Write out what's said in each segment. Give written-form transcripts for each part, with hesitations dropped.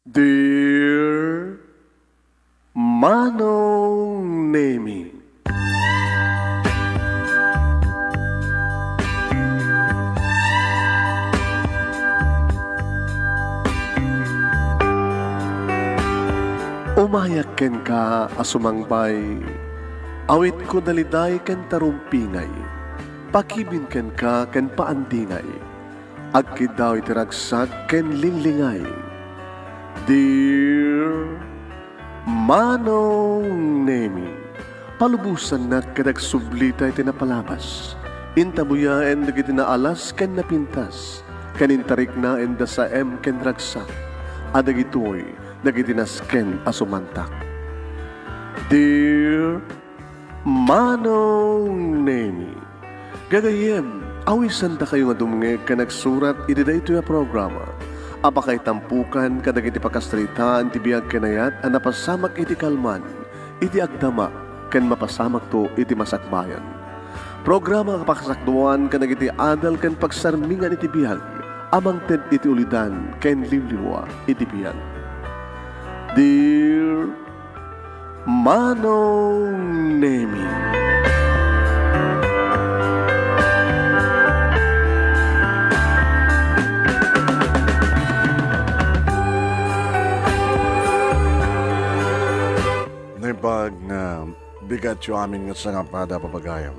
Dear Manong Nemi, umayak ken ka asumangbay, awit ko daliday ken tarumpingay, pakibin ken ka ken paandingay, agkid daw itiragsak ken linglingay. Dear Manong Nemi, palubusan na kadag sublita iti napalabas, intabuya en dagiti naalas ken napintas, kanintarik na en dasaem ken ragsak, adagitoy dagiti nasken asumantak. Dear Manong Nemi, gagayem, awisan ta kayo nga dumnge ka nagsurat iti daytoy a programa. Apakay tampukan kadag iti pakastritaan ti biyag kanayat a napasamak iti kalman, iti agdama, ken mapasamak to iti masakbayan. Programa kapakasakduan kadag iti adal ken pagsarmingan iti biyag, amang ted iti ulidan ken liwliwa iti biyag. Dear Manong Nemi, pag na bigat yung aming sangapada papagayam.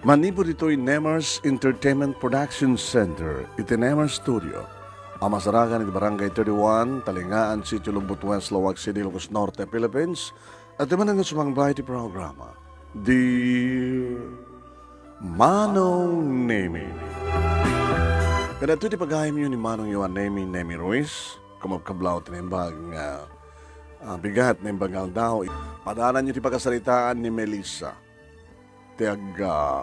Manipo dito'y Nemers Entertainment Production Center, iti Nemers Studio. Ang masarakan iti Barangay 31, Talingaan, Sitio Lubot West, Lawag City, Ilocos Norte, Philippines. At naman ang sumangbay iti programa, Dear Manong Nemi. Kada ito iti pagayam yun ni Manong Yuan Nemi Ruiz, kumabkablaw tinimbag nga bigat na imbagal daw. Padanan niyo ti pagkasalitaan ni Melissa. Tiag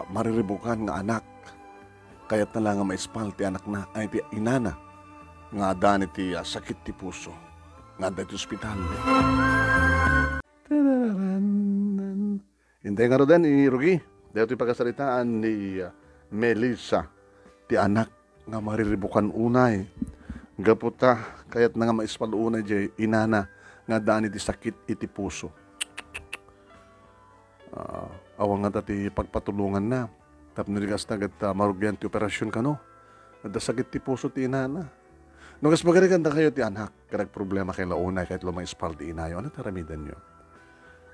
mariribukan nga anak. Kaya't na lang nga maispal ti anak na, ay ti inana. Nga adan iti sakit ti puso. Nga adan ti ospital. Hintay nga ro din, Rugi. Dito ti pagkasalitaan ni Melissa. Ti anak nga mariribukan unay. Gaputa, kaya't na nga maispal unay di inana. Nga daan iti sakit iti puso. Awang nga ti pagpatulungan na. Tap niligas na gat marugyan ti operasyon ka no. At sakit ti puso ti inana. Nung kas magarigan kayo ti anak, karag problema kay launay kahit lumang ispal ti inayo. Ano taramidan nyo?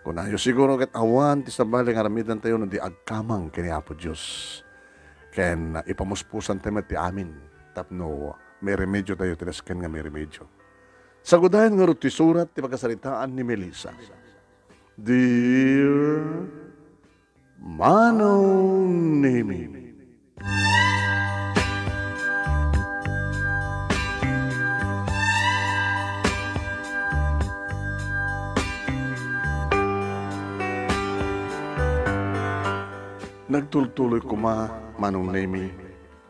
Kung ayo siguro kat awan ti sabali nga ramidan tayo no di agkamang kini Apo Diyos. Ken ipamuspusan tayo ti amin. Tap no may remedyo tayo tinasken nga may remedyo. Sagudayan nga rin surat ti pagkasalitaan ni Melissa. Dear Manong Nemi, nagtultuloy ko Manong Nemi,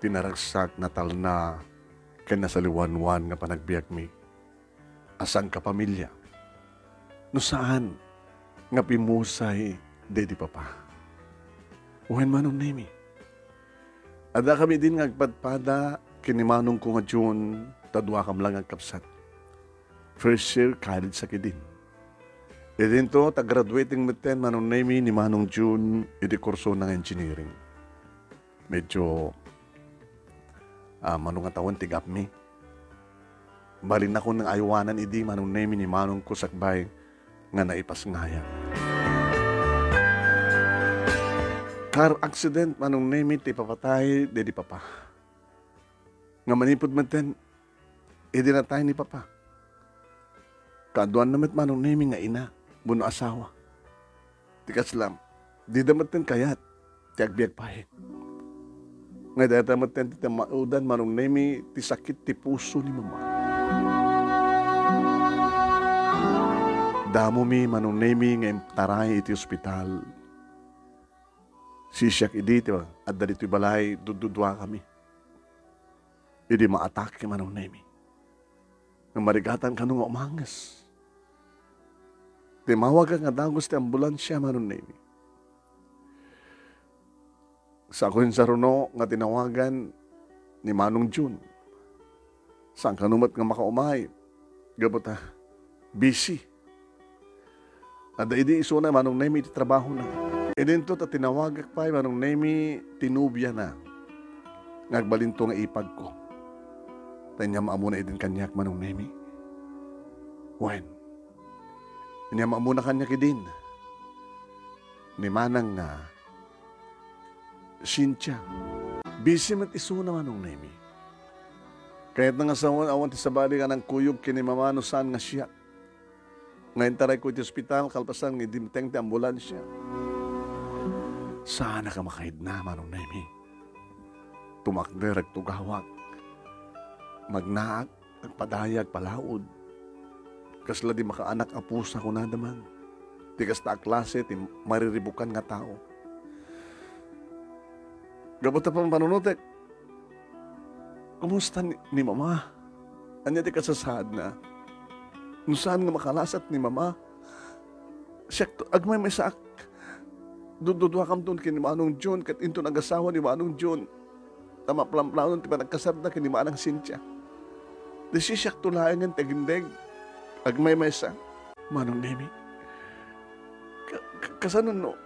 tinaragsak na talna ken nasaliwanwan nga panagbiag mi. Asan ka pamilya? No saan? Nga pimusay, dedi papa. Uwen Manong Nemi. Ada kami din ngagpadpada, kinimanong ko nga June, tadwa kam lang agkapsat. First year, college sa kidin. E din to, tag-graduating meten Manong Nemi ni Manong June, iti kurso ng engineering. Medyo, manong atawan tigap mi. Balin ako ng aywanan idi Manong Nemi ni Manong ko sakbay nga naipas ngaya. Car accident Manong Nemi ti papatay dedi papa. Nga manipod man ten, idi na tayo ni papa. Kaduan naman Manong Nemi nga ina, buno asawa. Tikaslam, di damat ten kayat, ti agbiag pahit. Nga dahil damat ten ti maudan Manong Nemi ti sakit ti puso ni mama. Damo mi Manong Nemi ngayon taray iti ospital. Sisyak idi ti at dalito'y balay dududwa kami. Idi ma-attack ki Manong Nemi. Nang marigatan ka nung umangas. Timawag ka nga dagos ti ambulansya Manong Nemi. Sa akin sa runo nga tinawagan ni Manong June. Saan kanumat nga makaumay. Gabot ha, busy. Ada idi iso na, manong Nemi, iti trabaho na. Idin to, tinawagak pa, manong Nemi, tinubya na. Ngagbalinto nga ipag ko. Tanya maamuna idin kanyak, manong Nemi. Wen, niya maamuna kanyak idin. Ni manang nga, Cynthia, busy mat iso na, manong Nemi. Kahit nga sa awan ti sabali ka ng kuyog kinimamano saan nga siya. Ngayon taray ko iti ospital, kalpasan ng dimteng ti ambulansya. Sana ka makaid na, manong Nemi. Tumakder at tugawak. Magnaag, agpadayag, palaod. Kasla di makaanak apusa ko na daman. Tigas na klase, ti mariribukan nga tao. Gabot na pang panunutek. Kumusta ni Mama? Anya ti kasasad na? Kung saan nga makalasat ni Mama? Siyak to, agmay may saak. Dududwa kam doon kini Manong John, kat into nag-asawa ni Manong John. Tama plan-planon, ti pa nagkasarda kini Manang Cynthia. Di siyak to layangan tagindig. Agmay may saak. Manong Nemi, kasano no?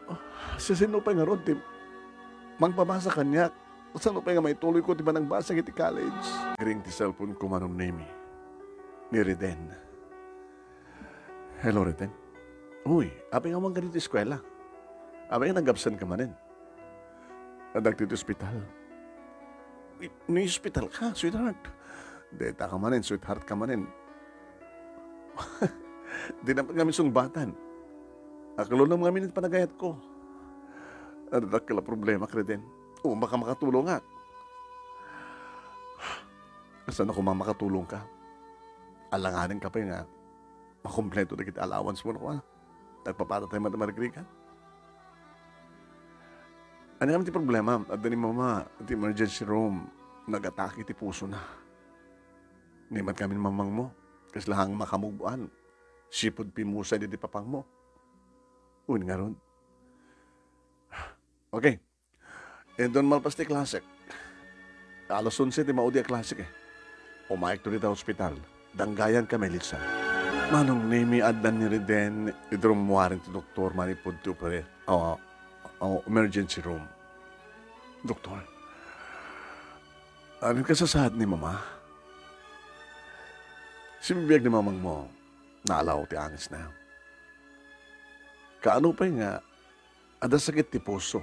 Sasino pa nga ron, ti magpabasa kanya. Saan pa nga may tuloy ko, di ba nang basa iti college? Ring ti cellphone ko, Manong Nemi. Ni Reden. Hello, Reden. Uy, apay nga mga ganito eskwela. Apay nga nag-absent ka manin. Adag dito ospital. Ni hospital ka, sweetheart. Deta ka manin, sweetheart ka manin. Di naman kami sungbatan. Akalo na mga minit panagayat ko. Adag kala problema, Reden. O, baka makatulong nga. Saan ako makatulong ka? Alanganin ka pa nga. Makompleto na kita allowance mo na ko. Nagpapata tayo matamarigri ka. Ano naman ti problema? At ni Mama, at emergency room, nag-atake ti puso na. Nimat kami ng mamang mo. Kasi lahang makamubuan. Sipod pimusa di papang mo. Uy nga ron. Okay. And doon malpas ti klasik. Alas 11 ti maudi a klasik eh. Umayag to dito hospital. Danggayan ka Melissa. Manong Nemi addan ni Reden. Idrumuwarin ti doktor manipod ti opere. Emergency room. Doktor. Ano kasasahad ni Mama? Sibibiyag ni mamang mo. Naalaw ti angis na. Kaano pa nga. Ada sakit ti puso.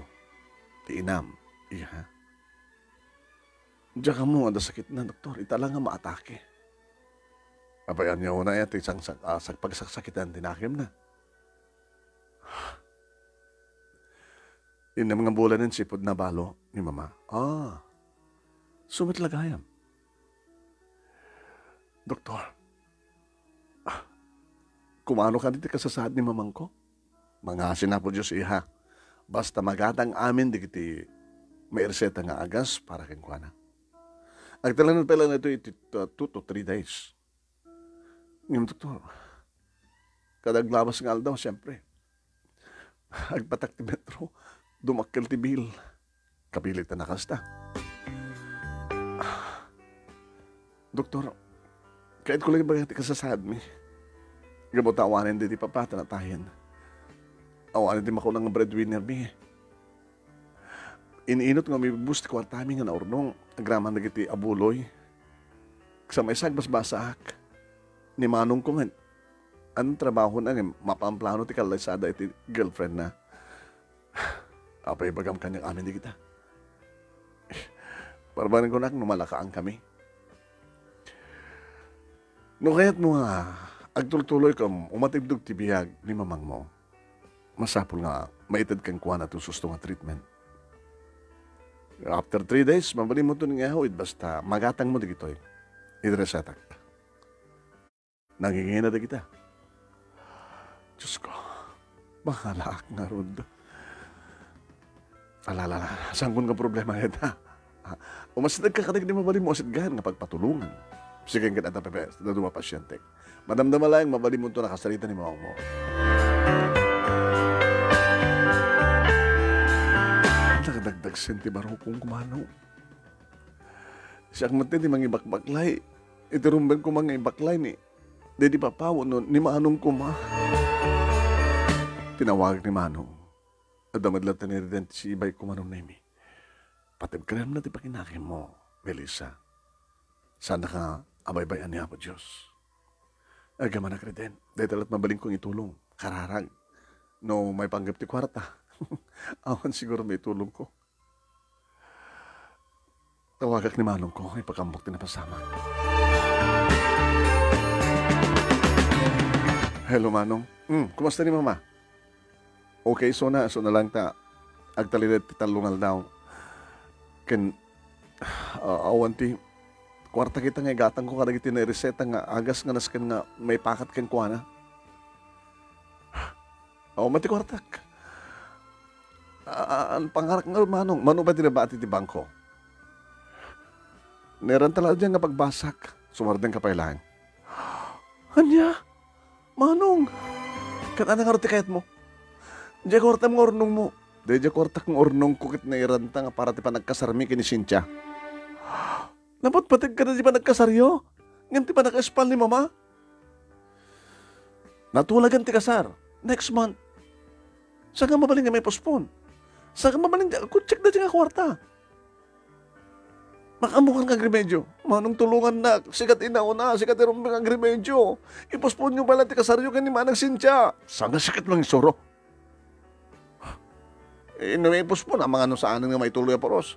Ti inam. Iya. Diyan ka mo, ada sakit na, doktor. Ita lang nga maatake. Abayan niya una yan, isang pagsasakitan, tinakim na. Yun na mga bulan ng sipod na balo ni Mama. Sumit lagayam. Doktor, kumano ka dito kasasad ni Mamang ko? Mga sinapo Diyos iha. Basta magatang amin, di kiti may reseta nga agas para kang kuwana. Agtalan pala na ito 2 to 3 days. Ngayon, doktor, kadaglabas nga daw, siyempre. Agpatak ti metro, dumakkel ti bil. Kapilit na nakasta. Doktor, kahit ko lang bagay kasasad mi. Gabot awanin di papata na tayan. Awanin di mako ng breadwinner mi. Iniinot nga may boost kwartami nga naurnong agraman na giti abuloy. Sa may sagbas-basaak. Ni manong ko nga, anong trabaho na nga, mapamplano ti kalaysada iti girlfriend na. Apay bagam kanyang amin di kita. Parbanin ko na numalakaang kami. No kaya't mo nga, agtultuloy kang umatibdog ti biyag ni mamang mo. Masapol nga, maitad kang kuha na itong susto nga treatment. After 3 days, mabali mo ito ng ahawid, basta magatang mo di kito'y. Idresatak. Nangingin na di kita. Diyos ko, makalaak nga rod. Alala, saan kong ka problema yan, ha? Umasinag ka katig di mabali mo asidgahan nga pagpatulungan. Sige nga nata pepe, na duma pasyente. Madamdama lang, mabali mo ito nakasalita ni mawang mo. Nakadagdag senti baro kong kumano. Siyak mati di mga ibakbaklay. Itirumban ko mga ibaklay ni. Di pa pawo no, ni Manong ko ma. Tinawag ni Manong. Adamadlat na ni si Ibay ko Manong Nemi. Patib ka rin na di pa kinakin mo, Melissa. Sana ka abay-bayan niya po Diyos. Agaman na kreden, dahil talat mabaling kong itulong. Kararag. No, may panggap ti kwarta. Awan siguro may tulong ko. Tawagak ni Manong ko, ay pagkambok din na pasama. Hello, Manong. Kumusta ni Mama? Okay, so na lang ta. Agtalilit ti talungal daw. Awan ti, kwarta kita nga igatang ko karag iti na reseta nga agas nga naskan nga may pakat ken kuana. Mati kwartak. Ang pangarak nga, Manong ba tinabati ti bangko? Neran talaga dyan nga pagbasak. Sumardeng kapailan. Anya? Manong? Kanana nga roti kayat mo? Diya korta mong ornong mo. Diya korta kong ornong kukit na iranta nga para ti pa nagkasarmi kini Cynthia. Napot patig ka na di pa nagkasaryo? Ngayon ti pa nakaspal ni Mama? Natulagan ti kasar. Next month. Saan nga mabaling nga may postpone? Saan ka mabaling nga? Check na dyan nga kwarta. Makamukhang kang remedyo. Manong tulungan na. Sikat inauna. Sikat irumbing ang remedyo. Ipospon nyo pala ti kasaryo ka ni Manang Cynthia. Saan nga sikat lang isuro? May ipospon. Ang mga ano saan nga may tuloy a poros.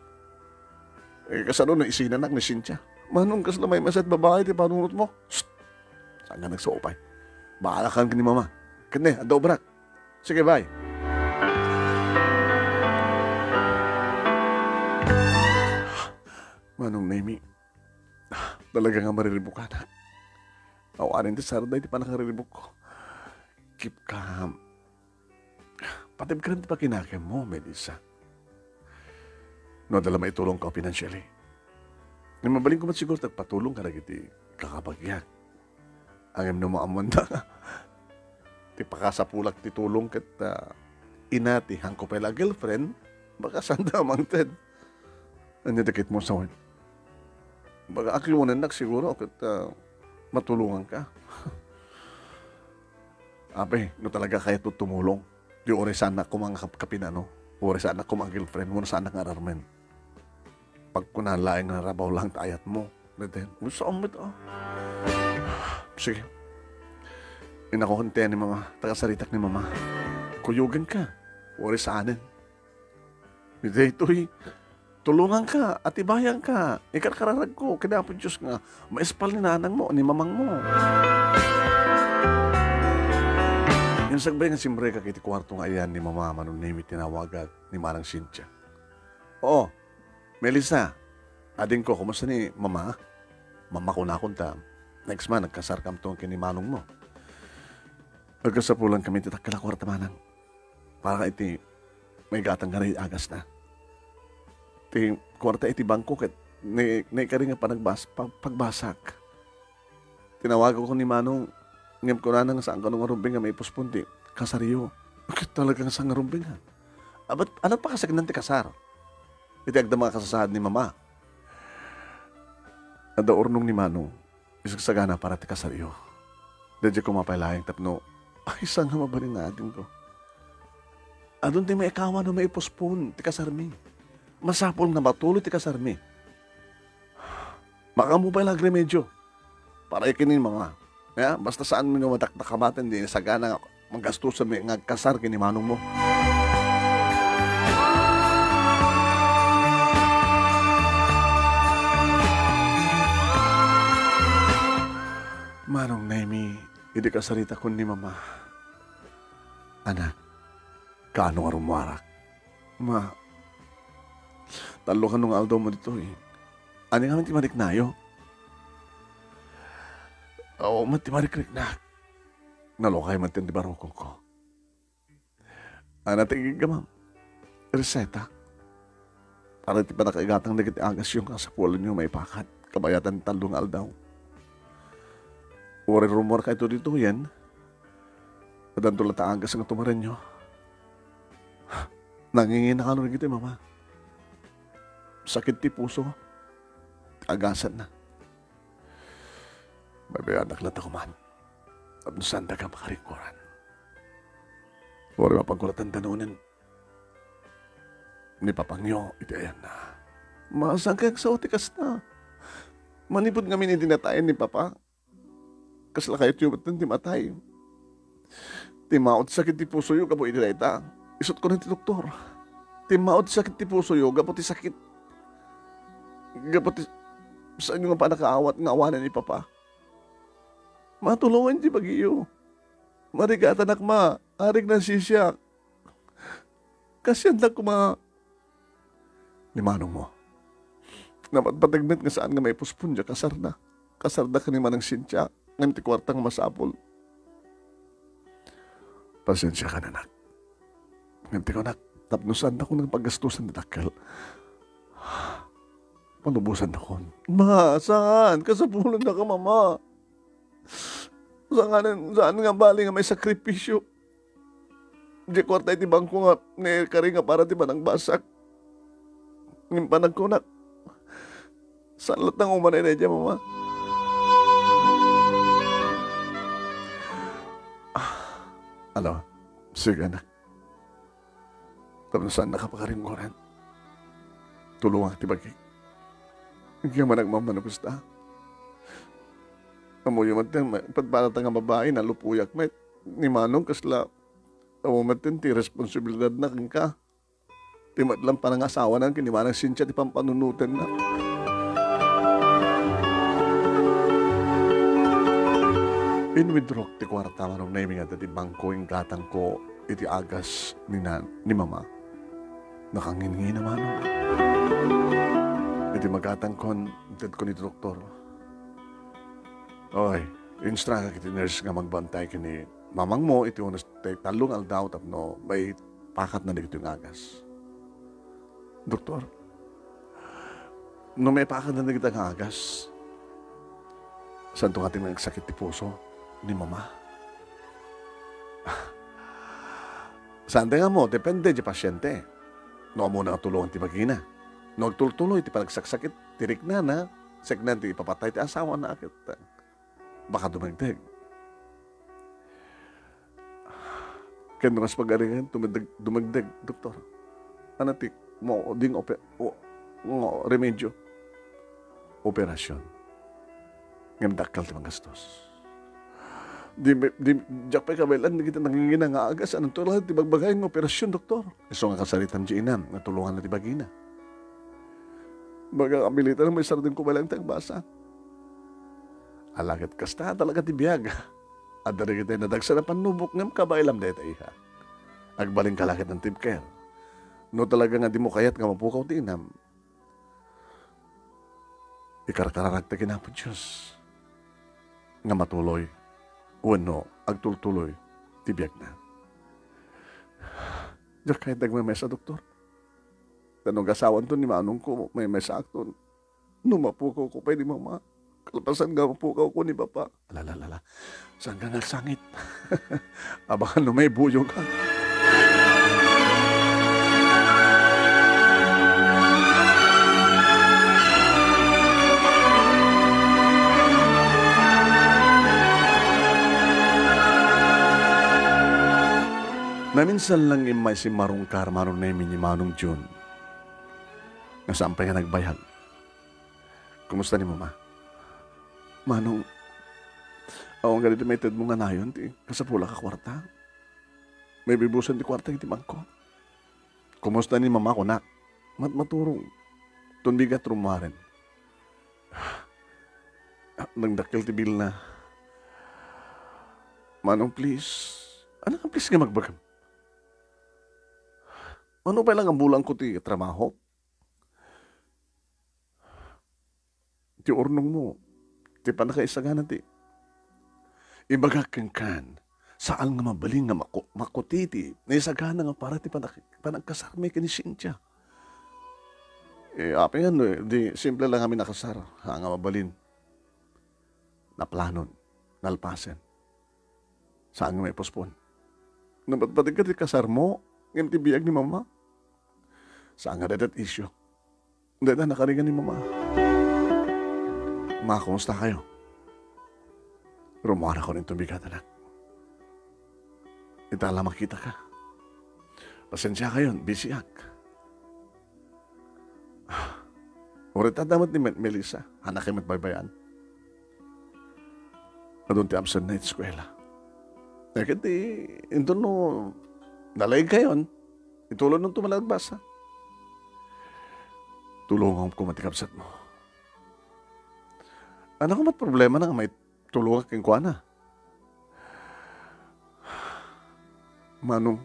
Kasano na isinanak ni Cynthia. Manong kasla may masat babae ti panunot mo. Shhh! Saan nga nagsoopay? Bahala ka ni Mama. Kane, adobrak. Sige, bye. Manong Nemi, talaga nga mariribok ka na. Awanin ti Sarday, di pa nakariribok ko. Keep calm. Patib ka rin di pa kinakim mo, Melissa. No, dala maitulong ka financially. Ni mabaling ko man siguro tagpatulong ka na iti kakapagyan. Ang mo amon na ti pakasapulak ti tulong kat inati hangko pala girlfriend, baka sanda amangted. Ano dakit mo sa word? Baga aklunan nak siguro kat matulungan ka. Ape, no talaga kaya tumulong. Di oras anak ko mga kapinano. Oras anak ko mga girlfriend. Oras anak nga rarmen. Pag kunalaing na rabaw lang tayat mo. Natin, gusto mo ito. Sige. Inakukuntihan ni Mama. Tagasaritak ni Mama. Kuyugan ka. Oras anin. Hindi ito'y tulungan ka at ibayan ka. Ikarkararag ko. Kinapon Diyos nga. Maispal ni nanang mo, ni mamang mo. Yung sagbay nga simbre ka kiti kwarto nga ayan ni Mama Manong Nemi tinawagat ni Manang Cynthia. Oo, Melissa, ading ko, kumusta ni Mama? Mama ko na kunta. Next man, nagkasar kam to kini Manong mo. Agkasapulan kami titakala kwarta Manang. Para iti may gatang nga rin agas na. Iti kwarta iti bangko ket naikari nga pagbasak. Tinawag ko ni Manong, ngam ko na nang saan ka nung arumbing nga may puspunti. Kasaryo. Bakit talaga nga saan arumbing nga? Abat, anak pa kasag nanti kasar. Iti agda mga kasasahad ni Mama. Ada ornong ni Manong, isagsagana para ti kasaryo. Dadya ko mapailayang tapno, ay saan nga mabalin natin ko. Adun ti may ikawa na may puspun, ti kasarmi. Masapol na matuloy ti kasarmi. Makamu pa ilang remedyo. Para ikinin Mama. Yeah, basta saan mo nga mataktakamatin, di sagana magasto sa may ngagkasar kini Manong mo. Manong Nemi, hindi kasarita ko ni Mama. Anak, kaano nga rumarak? Ma, talo ka nung aldo mo dito eh. Ano nga man ti maniknayo? Oo, matimarik-rik na. Nalokay man tin di barokong ko. Tigig ka, ma'am. Reseta. Para ti pa nakaigatang nagit agas yung kasapulan nyo may pakat. Kabayatan talong aldaw. Uri rumor ka ito dito yan. Padan tulad agas ang tumaran nyo. Nangingin na ka nung nagit Mama. Sakit ti puso. Agasan na. Babayanak lang ako man. Tapno sanda ka makaringkuran. Wala mapagkulatan tanunin. Ni papangyo, iti ayan na. Masang kaya sa utikas na. Manipod kami ni dinatayan ni Papa. Kasla kayo tiyubat ng timatay. Timaot sakit ti puso yung kapo itinayta. Isot ko na ti doktor. Timaot sakit ti puso yung kapo ti sakit. Kapo ti... Saan yung pa nakaawat ng awanan ni Papa? Matulungan ti bagiyo. Marigatan akma. Arig na sisyak. Kasi andak ko limanong mo. Napatpatagmet nga saan nga may puspunja, kasar na. Kasar na ka ni Manang Sintya, ng ti kwartang masapol. Pasensya ka na, nak. Nganti ko, nak, tapnusan na ko ng paggastusan ni Dakkel. Panubusan na ko. Ma, saan? Kasapulan na ka, mama. Saan nga bali nga may sakripisyo? Di kwarta iti bangko nga, ni kari nga para ti manang basak. Ng panagkunak. Saan lahat ng umanay na dyan, mama? Ano? Sige, anak. Tapos saan nakapakaringkuran? Tulungan ti bagi. Hindi ka managmamanagusta. Amoy yung matin, patbalata nga babae na lupuyak met. Ni Manong kasla, amoy matin ti responsibilidad na kang ka. Timat lang pa ng asawa na kinimanang Sintya ti pampanunutan na. Inwidrok ti kwarta manong naiming at ti bangko yung gatang ko iti agas ni Mama. Nakangingi naman. Iti magatang kon, intad ko ni doktor. Oy, instra ka kiti nurse nga magbantay kini mamang mo iti unas talong aldaw tapno may pakat na dito yung agas. Doktor, no may pakat na dito ang agas, saan itong ating nagsakit ti puso ni Mama? Saan nga mo, depende di pasyente. No mo na tulungan ti bagina. No agtultuloy ti panagsakit, tirik na, segnan ti ipapatay ti asawa na akit. Baka dumagdag. Kaya nung mas pag-aringan, dumagdag, doktor. Ano ti, mo, ding remedyo. Operasyon. Ngayon dakal ti mga gastos. Di jak pa kabelan, di kita nangingina nga agas. Anong tulad, ti bagbagay ng operasyon, doktor. Iso nga kasalitan di inan, natulungan na ti bagina. Baga kabilitan na may sardin ko balang tayong basa. Alagat kasta talaga ti biyag. At dari kita nadagsa na panubok ngam kabailam dahil iha. Agbaling kalakit ng tip care. No talaga nga di mo kayat nga mapukaw ti inam. Ikarkararag ta kinapod Diyos. Nga matuloy. Uwano, agtultuloy. Ti biyag na. Diyak kahit nagmamesa, doktor. Tanong kasawan to ni Manong ko, may sakto. Numapukaw ko pa ni Mama. Kalapasan nga mapukaw ko ni Papa. Alalala, saan ka nga sangit? Abakan no may buyo ka. Naminsan lang imay si Marong Karmanong na ni Manong June. Nasampay nga nagbayag. Kumusta ni Mama? Manong, awang ganito may tad mo nga nayon, ti. Kasapula ka kwarta. May bibusan di kwarta, iti bangko. Kumusta ni Mama ko, nak? Maturong. Tunbigat rumaren. Nagdakil ti bil na. Manong, please. Ano ka, please nga magbagam? Ano pa lang ang bulang ko ti trabaho? Ti ornong mo. Ti panakaisaganan ti. Ibaga kan, saan nga mabaling nga makutiti, naisagana nga para ti panagkasarmay ka ni Cynthia. Api nga no, di simple lang kami nakasar, nga mabalin. Naplanon, nalpasen. Saan nga may pospon. Napatpatig ka ti kasar mo, ngayon ti biyag ni Mama. Saan nga dadat issue. Dada nakaringan ni Mama. Ma, kumusta kayo? Rumara ko rin tumigat, anak. Itala makita ka. Pasensya ka yun, busy ak. Urit damat ni Melissa, anak kayo matbaybayan. Adun ti absent na eskwela. Kaya ito no, nalaig kayon. Itulong nung tumalagbasa. Tulungan ko matikabsat mo. Ano ko mat problema na may tulungan kang kuana? Manong,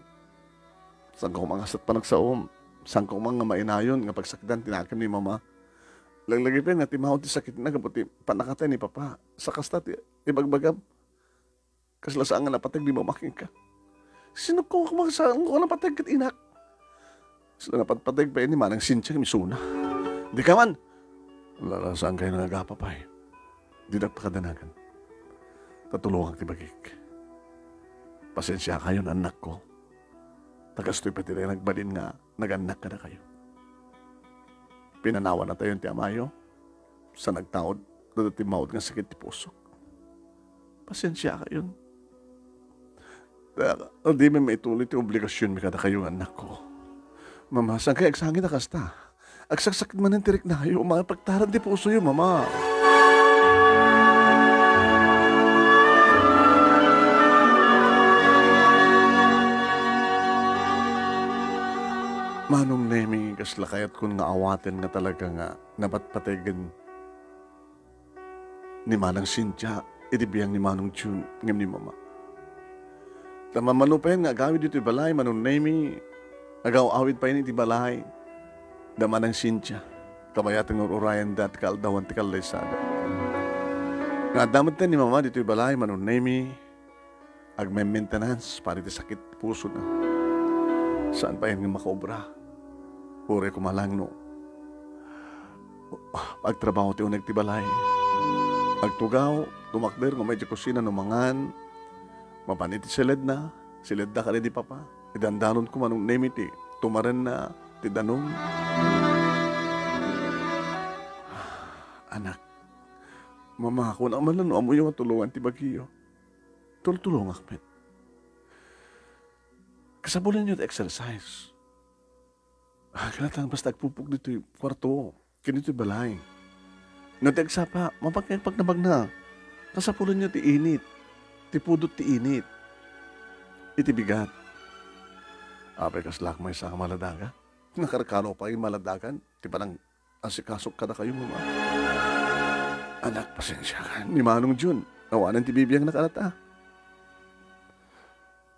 saan ko mangasat pa nagsaom? Saan ko mga mainayon nga pagsakdan tinakam ni mama? Laglagi pa nga timahod ti sakit na kaputi panakatay ni papa. Sa kasta ti ibagbagam. Kasla saan nga napatag di mamaking ka. Sino ko saan ko napatag kat inak? Sila napatpatag pa ni manang Cynthia misuna. Di ka man. Larasaan kayo nagagapapay. Di na pakadanagan. Tatulungan ti bagik. Pasensya kayo na anak ko. Tagastoy pati rin nagbalin nga naganak ka na kayo. Pinanawa na tayo ti amayo sa nagtaod dati maod nga sakit ti puso. Pasensya kayo. Hindi may maituloy ti obligasyon mi kada kayo anak ko. Mama, saan kayo agsangin na kasta? Agsaksak man ng tirik na kayo, makapagtaran ti puso yun, mama. Manong Nemi, kaslakayat kung naawatin nga talaga nga napatpatagan ni Manang Cynthia, itibiyang ni Manong June, ngam ni mama. Tamamanupayan nga agawid dito balay, Manong Nemi, agaw-awid pa yun iti balay, dama ng Cynthia, kabayatan ng urayan dat kaldawan ti kalaysada. Nga damat ni mama dito balay, Manong Nemi, agme-maintenance, para iti sakit puso na. Saan pa yan nga makaobra? Ure kumalang no. Pagtrabaho ti unag ti balay. Agtugaw, tumakder, nga medyo kusina no mangan, mapanit ti silid na ka di papa. Idandanon ko Manong Nemi ti, tumaren na ti danong. Anak, mama, kung naman lang amo yung tulungan ti bagiyo. Tulong akmet. Kasabulan nyo ti exercise. Kanatang basta agpupuk dito yung kwarto. Kinito yung balay. Nagtagsa pa, mapagpag na. Kasabulan nyo ti init. Ti pudot ti init. Iti bigat. Apay kaslak may sa maladaga. Nakarakano pa yung maladagan. Ti parang asikasok ka na kayo, mama. Anak, pasensya ka. Ni Manong June. Nawanan ti bibiyang nakalata.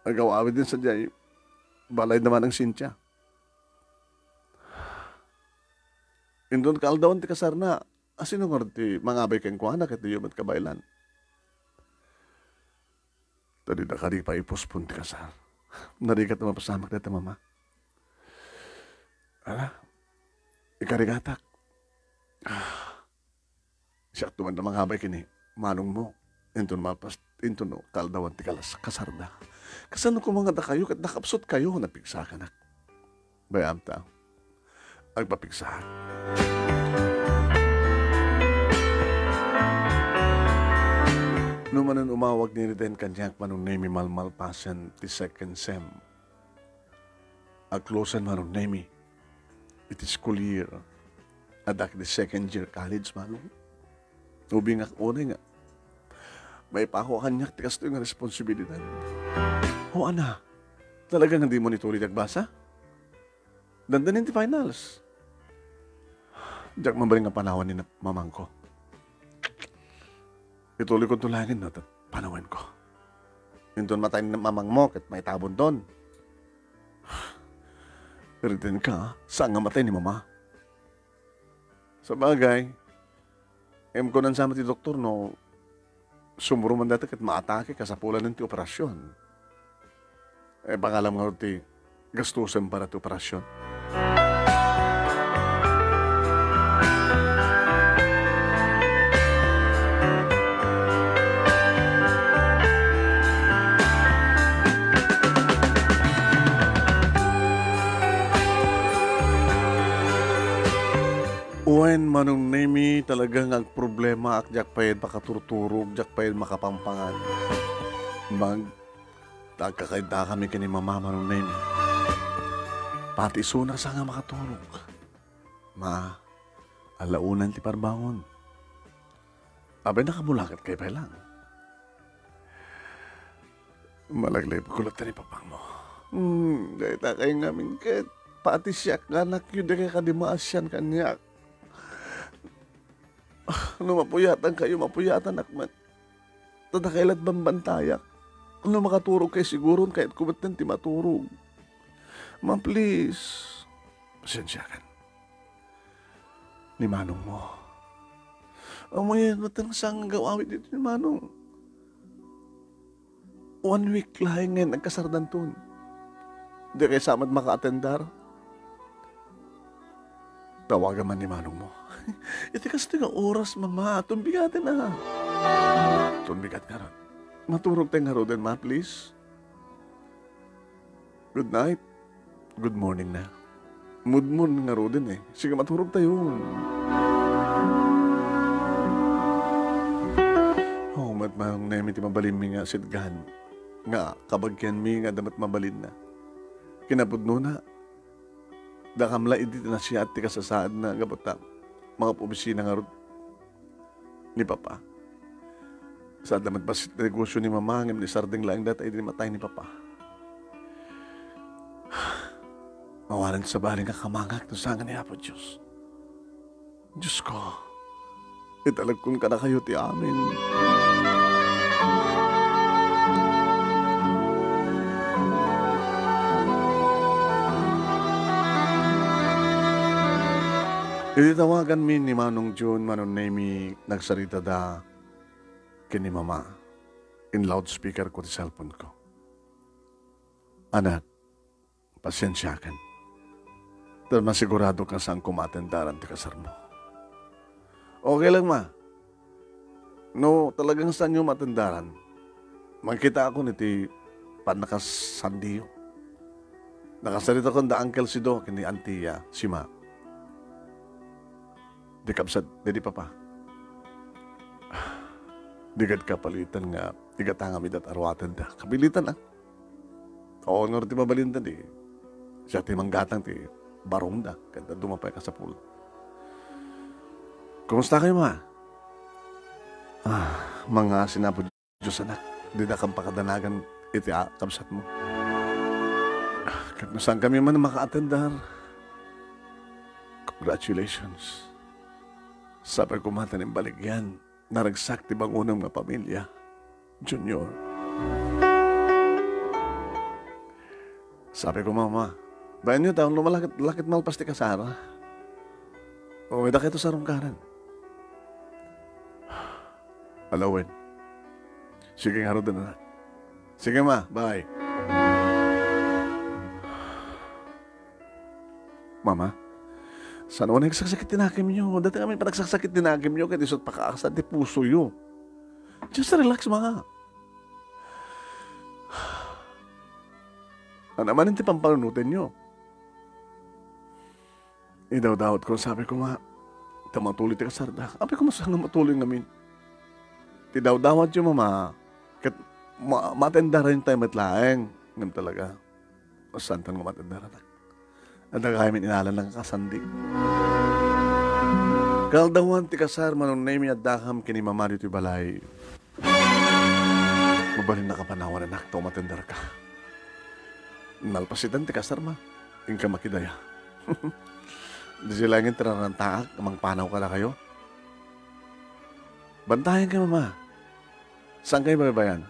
Agawawid din sa diyay. Balay naman ng Cynthia. Indon kaldawan ti kasarna. Asino nga ti mga abay keng kuhanak at di yumat kabaylan. Tadi na kari pa ipospon ti kasar. Narigat na mapasamak dito, mama. Ala, ikarigatak. Siya tuman na mga abay kini. Manong mo. Indon no, kaldawan ti kasarda. Kasano ko mga da kayo, kat nakapsot kayo, napigsa ka na. Bayam ta, agpapigsahan. Numanan umawag ni Riden kanyak Manong Nemi malmalpasan ti second sem. Aglosan Manong Nemi, iti school year, adak di second year college Manong. Ubing unay nga, may pako kanyak ti kasto yung responsibilidad. O ana, talagang hindi mo nituloy nagbasa? Dandanin ti finals. Diyak mabaling nga panawan ni mamang ko. Ituloy ko tulangin na panawan ko. Yung doon matay ni mamang mo kat may tabon doon. Pero din ka, saan nga matay ni mama? Sa bagay, ko nang sama ti doktor no, sumuro man dati kat maatake kasapulan ng ti operasyon. Pangalam nga ti gastusan para ti operasyon. Uwen Manong Nemi talagang ang problema ak jak payed makaturturog, jak payed makapampangan. Tagkakaida kami kini mamama nung name. Pati suna sa nga makaturog. Alaunan ti parbangon. Abay nakabulakat kay pa lang. Malaglay pagkulot ni papang mo. Dahil takay ngamin kahit pati siya kanak yun di kaya kadimaasyan kanya. Mapuyatan kayo, mapuyatan akman. Tadakailat bambantayak. Makaturog kay siguro kahit kumatan ti maturog. Ma, please. Pasensya kan. Ni Manong mo. Amoy, matang sang gawawit dito ni Manong. 1 week lahing ngayon nagkasardan tun. Di kayo samad maka-atendar. Tawagan man ni Manong mo. Iti kasi nga oras, mama. Tumbigatin na. Tumbigat nga ron. Maturog tayo nga ron din, ma, please. Good night. Good morning na. Mood nga ron din eh. Sige, maturog tayo. Oh, matmang na iti mabalin mi nga sidgan. Nga, kabagyan mi nga damat mabalin na. Kinapudno na. Dakamla iti na siya at kasasaad na gabata. Mga pumisina nga ron ni Papa. Sa damat basit na negosyo ni Mama, ngam ni Sarding lang data ay matay ni Papa. Mawalan sa baling kakamangak no sangan ni Apo Diyos. Diyos ko, italagkon ka na kayo ti amin. Ititawagan mi ni Manong June, Manong Nemi, nagsarita da kini Mama in loudspeaker ko ti cellphone ko. Anak, pasensya kan. Dahil masigurado ka saan kumatendaran ti kasar mo. Okay lang, Ma. No, talagang saan yung matendaran. Magkita ako niti panakasandiyo. Nakasarita ko da Uncle Sido kini Antia, si Ma. Di kapsat, di Papa. Di gad kapalitan nga, di gatanga midat arwatan da. Kapilitan ah. Oo, nga ti mabalintan di. Siya ti manggatang ti barong da. Kaya dumapay ka sa pool. Kumusta kayo, Ma? Mga sinapo Diyos anak. Di na kang pakadanagan iti kapsat mo. Kaya saan kami man maka-attendar. Congratulations. Sabi ko mata ng baligyan, naragsak ti bang unang mga pamilya, Junior. Sabi ko, Mama, bayan niyo taong lumalakit malpas ti kasara. O, may dakito sa rungkaran. Alawin. Sige nga rin na. Sige, Ma, bye. Mama, saan ako nagsasakit tinakim nyo? Dati kami pa nagsasakit tinakim nyo, kaya isot pakakasad di puso yun. Just relax, mga. Ano naman hindi pampanunutin nyo? Idaw-dawat ko, sabi ko, Ma, tamatuloy ti kasarda. Sabi ko, masang matuloy ngamin. Tidaw-dawat nyo, Mama. Kat matendaran tayo matlaeng. Ngam talaga. Masantan nga matendaran. At nagkakamin inalan ng kasandi. Kaldawan ti kasar manong name at dakam kini Mama dito balay. Mabalin na kapanawan anak, matendar ka. Nalpasitan ti kasar ma. Yung ka makidaya. Di sila ngin tinarantaak, kamang panaw ka na kayo. Bantayan kayo, Mama. Saan kayo babayan?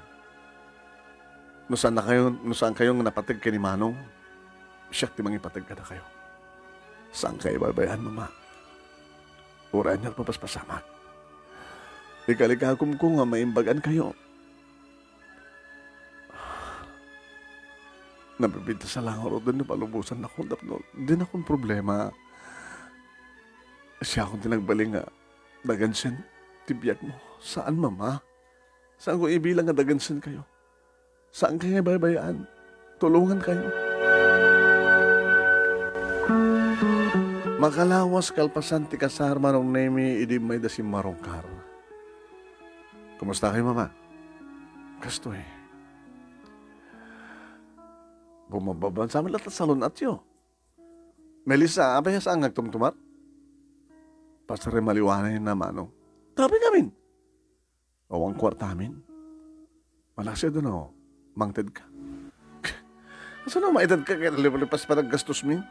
No saan kayo napatig kini Manong? Siyak ti mangipatag ka na kayo. Saan kayo babayan, Mama? Urayan niya papaspasamat. Ikalikagum ko nga maimbagan kayo. Nabibinta sa langaro doon na palubusan ako. Hindi na akong problema. Siya akong tinagbaling nga. Dagansin, tibiyag mo. Saan, Mama? Saan ko ibilang nga dagansin kayo? Saan kayo babayaan? Tulungan kayo. Makalawas kalpasan ti kasar manong nemi idi may dasim marongkar. Kumusta kayo, Mama? Kasto eh. Bumababan sa amin lahat sa salon at yo. Melissa, abay sa angag tumtumat? Pasare maliwanay na manong. Tabi namin. Awang kwarta amin. Malasya doon ako. Mangted ka. Asa na maedad ka kaya lipas pa naggastos min?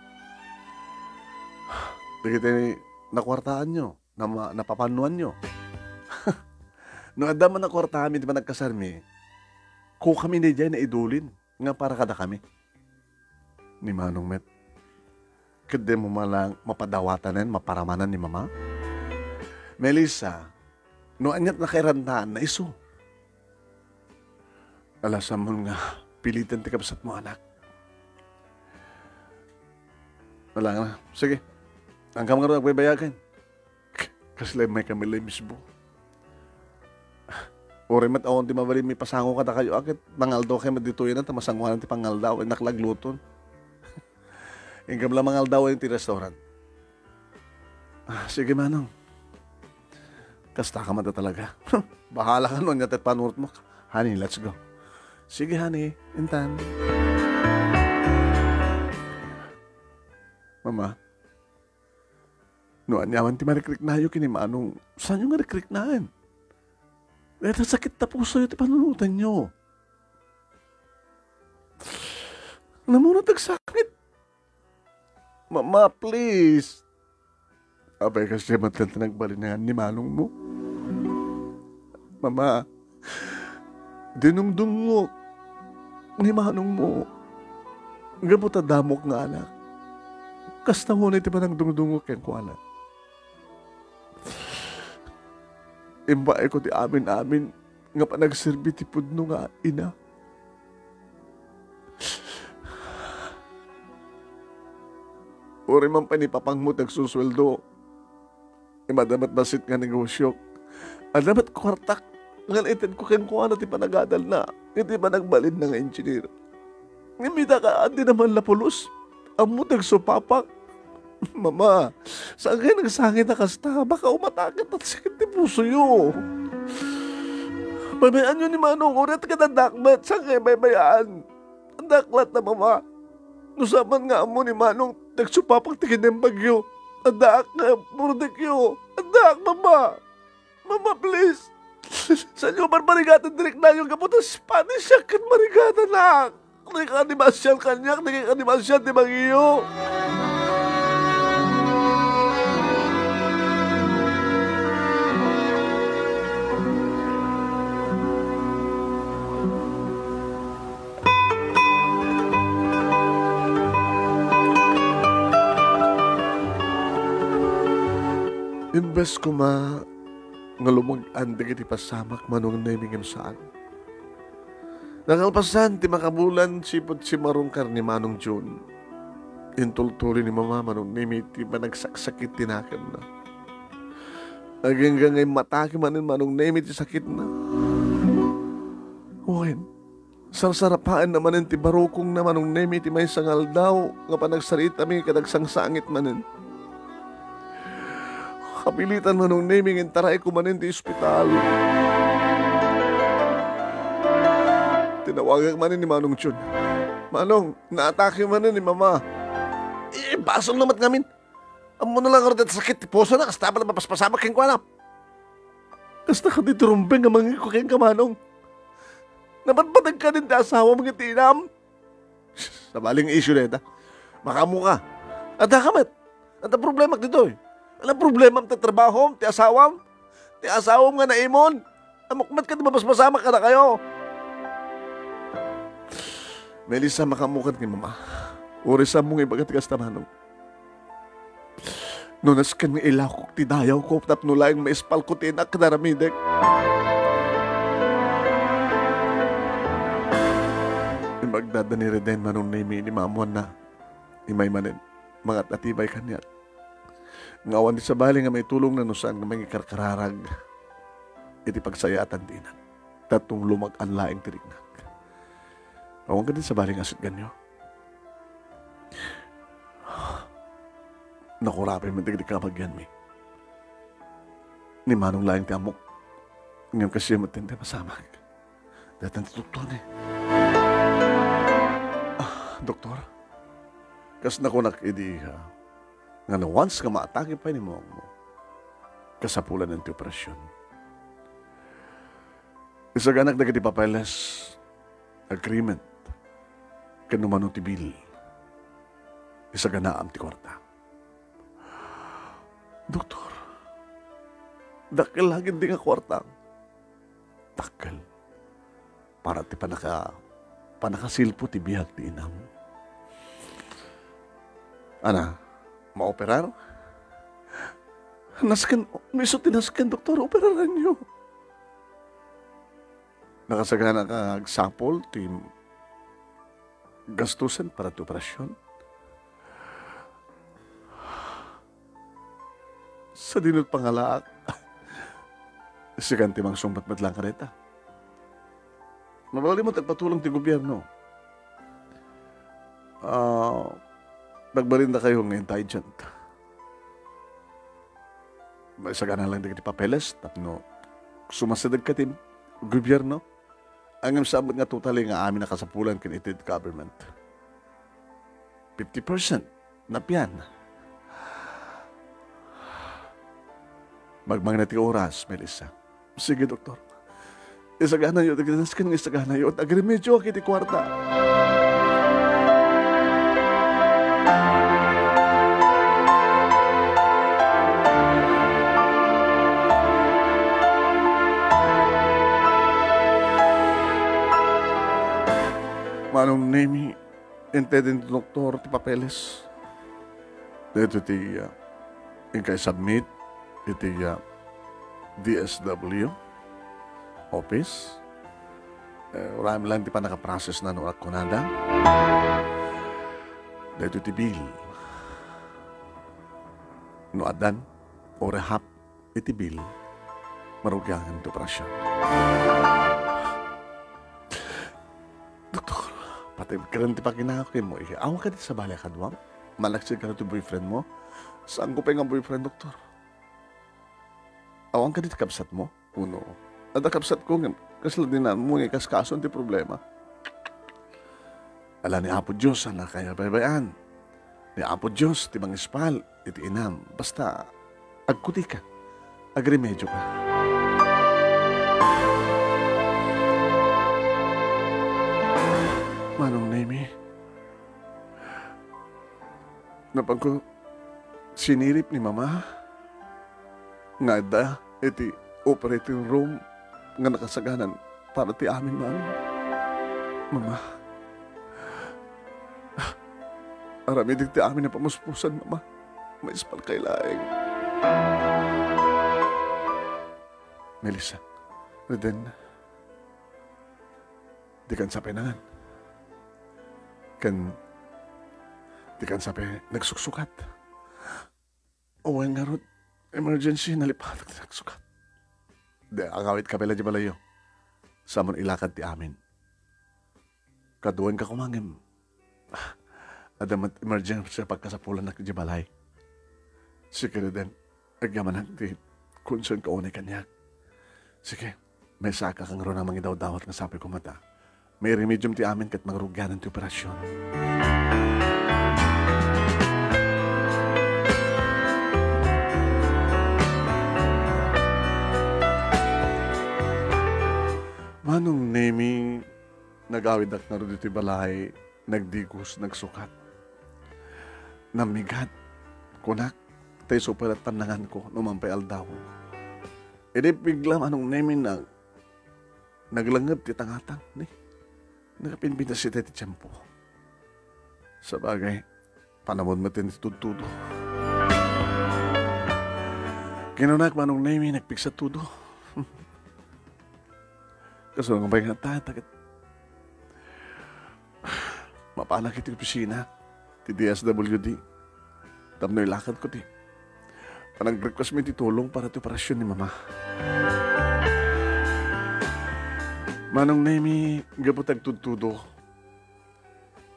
Dagiti nakwartaan nyo. Napapanuan nyo. No adaman na kwarta amin, di ba nagkasarmi? Kung kami na dyan na idulin. Nga para kada kami. Ni Manong Met. Kade mo malang mapadawatanan, maparamanan ni Mama? Melissa, no anyat na kairantaan na iso. Alasam mo nga, pilitan ti kapsat mo anak. Wala nga na. Sige, hanggang nga nagbaybayagan. Kasi may kami mismo. Ore mat awon ti mabali may pasango ka na kayo akit mangaldaw kayo madituyan na tamasanguhan ti pangaldaw ay naklagluton. Ingam lang mangaldaw ay ti restaurant. Sige Manong. Kasta ka mata talaga. Bahala ka nun yata panurot mo. Honey, let's go. Sige honey, intan. Mama, no anyaman ti marikrik na yun kini Manong. Saan yung marikrik na yan? Eh, sakit na puso yun, panunutan nyo. Namunod nagsakit. Mama, please. Abay kasi matlan nagbalinahan ni Manong mo. Mama, dinungdungok ni Manong mo. Gamot na damok nga anak. Kasta mo na iti pa nang dungdungok yung kuala. Imbae ko ti amin nga pa nagserbi ti pudno nga ina. Uri man pa ni papangmut nagsusweldo. Madamat basit nga negosyo. Adamat kwartak. Nga itin ko kayong kuha na ti panagadal na. Hindi pa nagbalid na nga engineer. Ngimita ka adi naman lapulos. Amo nagsupapak. Mama, saan kayo nagsangit na kasta? Baka umatakit at sakit ni puso yun. Babayaan nyo ni Manong, ulit ka na dakmat. Saan kayo baybayaan? Ang daklat na mama. Nusaman nga mo ni Manong, nagsupapak tigin ng bagyo. Ang dak na, murdekyo. Ang dak, mama. Mama, please. Saan nyo marmarigatan direk na yung kapot ng Spanish? Sakit marigatan na. Nagkanimasyal kanyak, nagkanimasyal di bagyo. Imbes ko nga lumag-andig iti pasamak manong naimingin saan. Nakalpasan ti makabulan sipot si marungkar ni Manong June. Intultuli ni Mama manong naimiti ba nagsaksakit tinakan na. Hanggang ngay mataki manin manong naimiti sakit na. Uwin, sarsarapaan naman ti barukong na manong naimiti may sangal daw nga panagsarita mi kadagsang sangit manin. Kapilitan manong naming intaray ko manin di ospital. Tinawagan manin ni Manong Jun. Manong, naatake manin ni Mama. Basol naman ngamin. Amo na lang ako dito sakit. Puso na, kasta pala mapaspasamak keng kuanap. Kasta ka dito rumbeng nga mangi ko keng kamanong. Napatpatag ka din ta asawa mga tinam. Sa baling issue na ito. Makamu ka. At kamat. At ang problema dito eh. Alam problema ang tatrabaho, ti asawam. Ti asawam nga naimon. Amukmat ka, di ba mas masama ka na kayo? Melissa, makamukan ni Mama. Urisa mong ibagat ka Manong. Nunas ka ng ilakok ti dayaw ko, tapno lang maispal ko tinak na ramidek. Magdada ni Reden Manong naimi ni Mamuan na imay manin. Mga tatibay kanya. Ngawan di sa bali nga may tulong na nusan nga may karkararag iti pagsayatan dinan. Tatong lumag-an laing tirignak. Ngawan ka din sa bali nga asit ganyo. Nakurapin mo tigdi ka magyan mi. Ni Manong laing ti amok. Ngayon kasi matindi masamag. Datan ti tukton eh. Dok, Kas nakunak idiha, nga na once ka maatake pa ni mo, kasapulan ng ti operasyon. Isag anak na kiti papeles, agreement, kanumano ti bill, isag anaam ti kwarta. Doktor, dakil lagi di nga kwarta. Dakil, para ti panakasilpo ti bihag ti inam. Ana, maoperar? Nasken, miso tinasken, doktor, operaran nyo. Nakasagana ka agsapol, ti gastusan para ti operasyon. Sa dinot pangalaak, sikan ti mang sumbat matlang kareta. Mabali mo tagpatulong ti gobyerno. Nagbarinda kayo ng intelligent. May sagana lang di papeles, tapno sumasadag ka tin gobyerno. Ang sabot nga totally nga amin nakasapulan kinitid government. 50% na piyan. Magmagnati oras, Melissa. Sige, doktor. Isagana yun, nagdaskan ng isagana yun. Agrimedyo kiti kwarta. Manong name intended doktor ti papeles. Dito ti ingkay submit iti DSW office. Marami lang ti pa nakaprocess na no akunada. Dito ti bill. No adan o rehab iti bill. Marugyangan ti operasyon. Doktor, pati karan ti pakinakakin mo. Awa ka di sa balay kadwang. Malaksig ka na ti boyfriend mo. Saan ko pa yung boyfriend, doktor? Awang ka di kapsat mo? Uno. At kapsat ko nga. Kasla din na mo nga kaskason ti problema. Ala ni Apo Diyos na kaya baybayan. Ni Apo Diyos ti mangispal iti inam. Basta agkuti ka. Agrimedyo ka. Manong Nemi, napag ko sinirip ni Mama nga da iti operating room nga nakasaganan para ti amin man. Mama, aramidig ti amin na pamuspusan, Mama. May ispal kay laeng. Melissa, Reden, di kan sa penangan. Di kan sabi, nagsuksukat. O nga rod, emergency, nalipat at nagsukat. Di, agawit kapela di balayo. Samon ilakad ti amin. Kaduan ka kumangim. Adamat emergency pagkasapulan na di balay. Sige din, agyaman ti concern ka unay kanyak. Sige, may saka kang ron ang mga daw-dawat nga sabi ko mata. May remedium ti amin kat magrugyanan ti operasyon. Manong Nemi, nagawid ak na rin dito balay, nagdigos, nagsukat. Namigat, kunak, tayo super at panangan ko, numampay aldaw. E di bigla manong Nemi naglangab ti tangatang, ni. Nakapinbinta si Tete Tiyempo. Sa bagay, panamon matin iti tudo. Kinunak manong Nemi, nagpiksa tudo. Kaso nga ba yung natatakit? Mapanak iti opisina, ti DSWD. Tamno ilakad ko ti. Panag-request mo iti tulong para ti operasyon ni Mama. Manong Nemi, gabot agtutudo.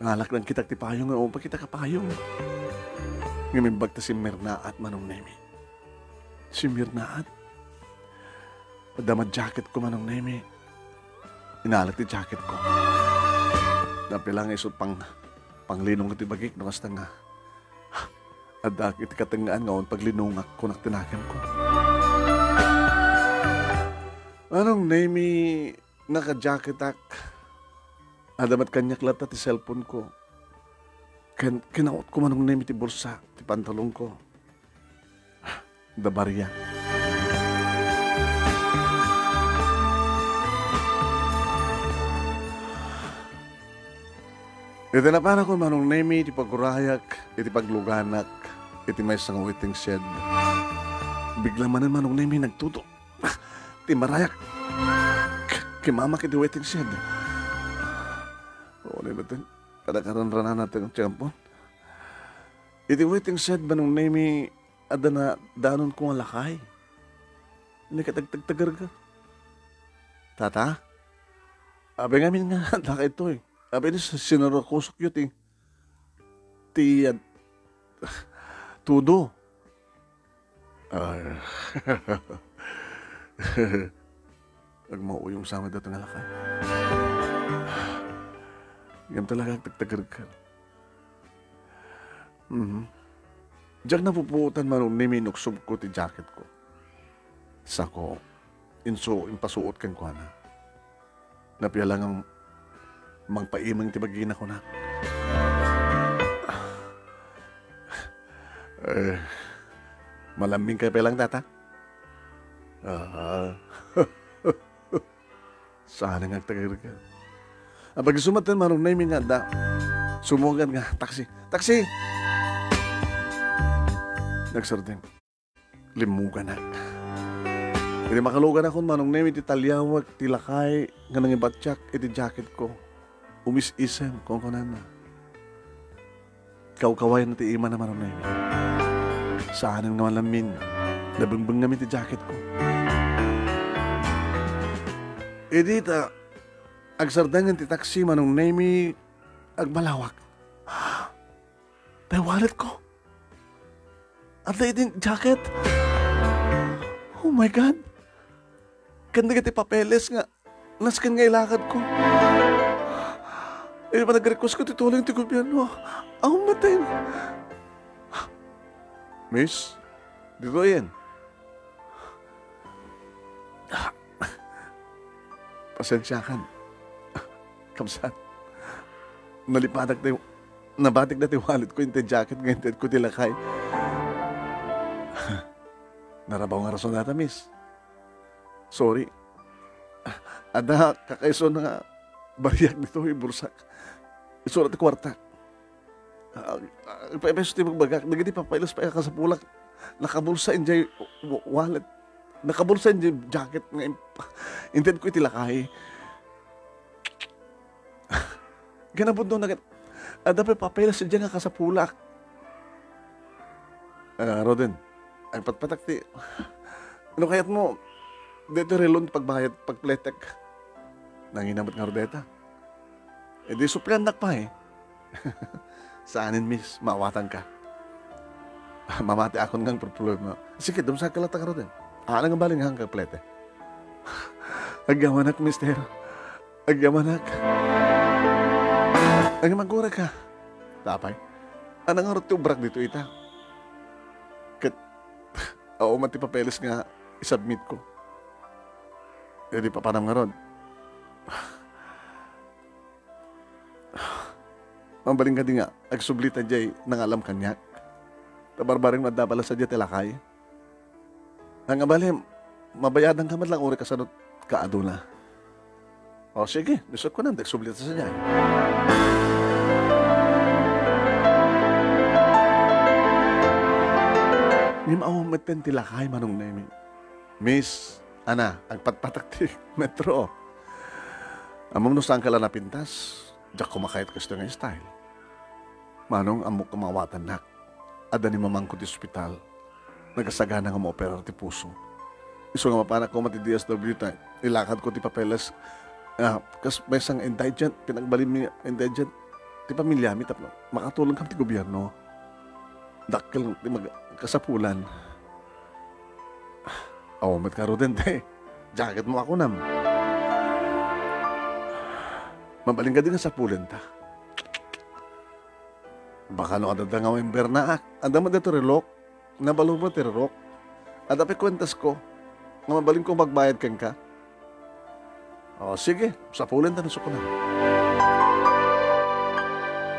Ngalak lang kita ti payong nga pa kita kapayong. Ngamimbag ta si Mirnaat, Manong Nemi. Si Mirnaat. Padamad jacket ko, Manong Nemi. Inalak ti jacket ko. Dapi lang isot pang Panglinong iti bagik no kasta nga. Adak iti katengaan ngaon paglinungak ko naktinakam ko. Anong name naka-jacketak? Adamat kanyak lata ti cellphone ko. Kinaot ko manong name ti bursa, ti pantalong ko. Dabarya. Iti na para ko manong name ti pagkurayak, iti pagluganak, iti may sang waiting shed. Bigla man manong name nagtuto. Ti marayak. Kimama kiti waiting shed. Oo, natin. Kadakaran-ranan natin ang tiyampo. Iti waiting shed manong name ada na danon ko ang lakay. Hindi ka tagtagar ka. Tata? Abe ngamin nga, laki ito eh. Abe ni sinarakusok yun eh. Tudo. Nagmao yung sama dato nga lakay. Yan talaga tagtagar ka. Diyak napuputan manong niminuksob ko ti jacket ko. Sako, impasuot kan ko na. Napiya lang ang mangpaimang ti bagina ko na. Malaming kayo pa lang, tata? Sana nga tagal ka. Pag sumatan manong namin nga da, sumugan nga, taksi. Taksi! Nagsardin. Limugan na. Hindi makalugan ako manong namin ti talyawag, ti lakay, nga nang ibatyak, iti jacket ko. Umis-isem, kung kunan na. Kawkaway na ti ima na manong namin. Saanin nga malamin, nabungbong namin ti jacket ko. Dita, agsardangan ti taksi manong namin, agbalawak. Tay wallet ko. At din jacket. Oh my God. Kanda ti papeles nga. Naskan nga ilakad ko. Pa nag-request ko titulang ti gobyerno. Ako matay. Miss, dito yan. Pasensyakan. Kamsat. Nalipanak na yung nabatik na ti wallet ko yung jacket ngayon ko tilakay. Narabaw nga rason nata, miss. Sorry. Ada, kakaiso na nga bariyak dito, ibursak. Isurat ti kwarta. Paipeso ti magbagak. Nagiti papailas pa ka sa pulak. Nakabulsa injay wallet. Nakabulsa injay jacket. Inted ko itilakay. Ganabot doon na ada pa papailas injay nga ka sa pulak. Roden. Ay patpatak ti. Ano kayat mo? Dito relon pagbayad, pagpletek. Nanginamot nga rodeta. Di suplanak pa eh. Saanin, miss, maawatan ka. Mamati akon ngang problema. Sige, dumsa ka lata ka rodin. Alang ang baling hang kaplete. Agyawanak, mister. Agyawanak. Ang magura ka. Tapay. Anang harot ti ubrak dito ita. Oo, mati papeles nga isubmit ko. Di pa panam nga ron. Mambaling ka di nga, agsublitan jay nangalam kanyak. Tabarbaring madabala sa diya tilakay. Ang abali, mabayadan ka man lang uri kasanot kaaduna. O sige, bisot ko na, agsublitan sa diya. Ni maumatan tilakay manong namin. Miss, ana, ang patpatak ti metro. Among no saan ka lang napintas, diyak kumakayat ka nga style. Manong amok kumawatan nak. Ada ni mamang ko ti ospital. Nagasagana nga ma-opera ti puso. Iso nga mapanak ko mati DSW tayo. Ilakad ko ti papeles. Kas may isang indigent, pinagbalin mi indigent. Ti pamilya mi tapno. Makatulong kami ti gobyerno. Dakkel ti kasapulan. Mat ka roden te. Jacket mo ako nam. Mabaling ka din sa pulan ta. Baka no adada nga member na anda mo dito relok, nabalo mo ti relok. At api kwentas ko, nga mabaling kong magbayad kang ka. O sige, sapulan ta na sukunan.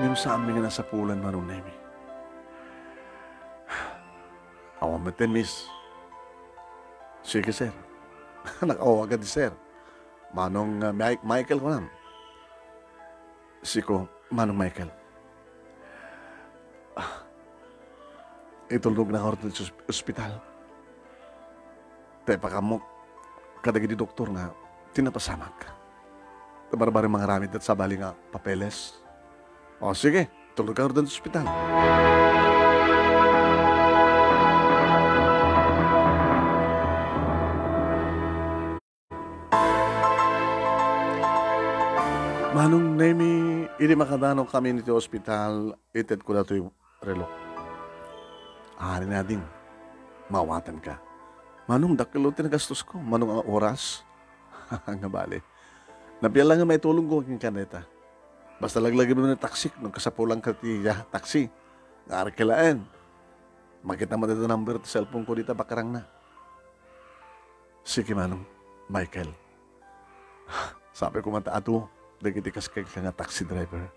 Ngayon sa amin nga nasapulan manong nemi. Awan mo ten, miss. Sige, sir. Nakawa agad, sir. Manong Michael ko nam. Siko, Manong Michael. Itulog na ako sa ospital. Tay pa kamo, kadagi di doktor na tinapasamag ka. Tabar-bar mga ramid at sabali nga papeles. O sige, tulog ka rin sa ospital. Manong Nemi, ini makadano kami nito ospital, ited ko na ito yung relok. Ahari na din, mawatan ka. Manong, dakilo tinagastos ko, manong ang oras. Nga bali. Nabiyan lang nga may tulong ko aking kaneta. Basta laglagay mo na taksi, nung kasapulang katiya, taksi. Nakakilaan. Makita mo dito number at cellphone ko dito, bakarang na. Sige, Manong, Michael. Sabi ko mataato, dagitikas kay nga taxi driver.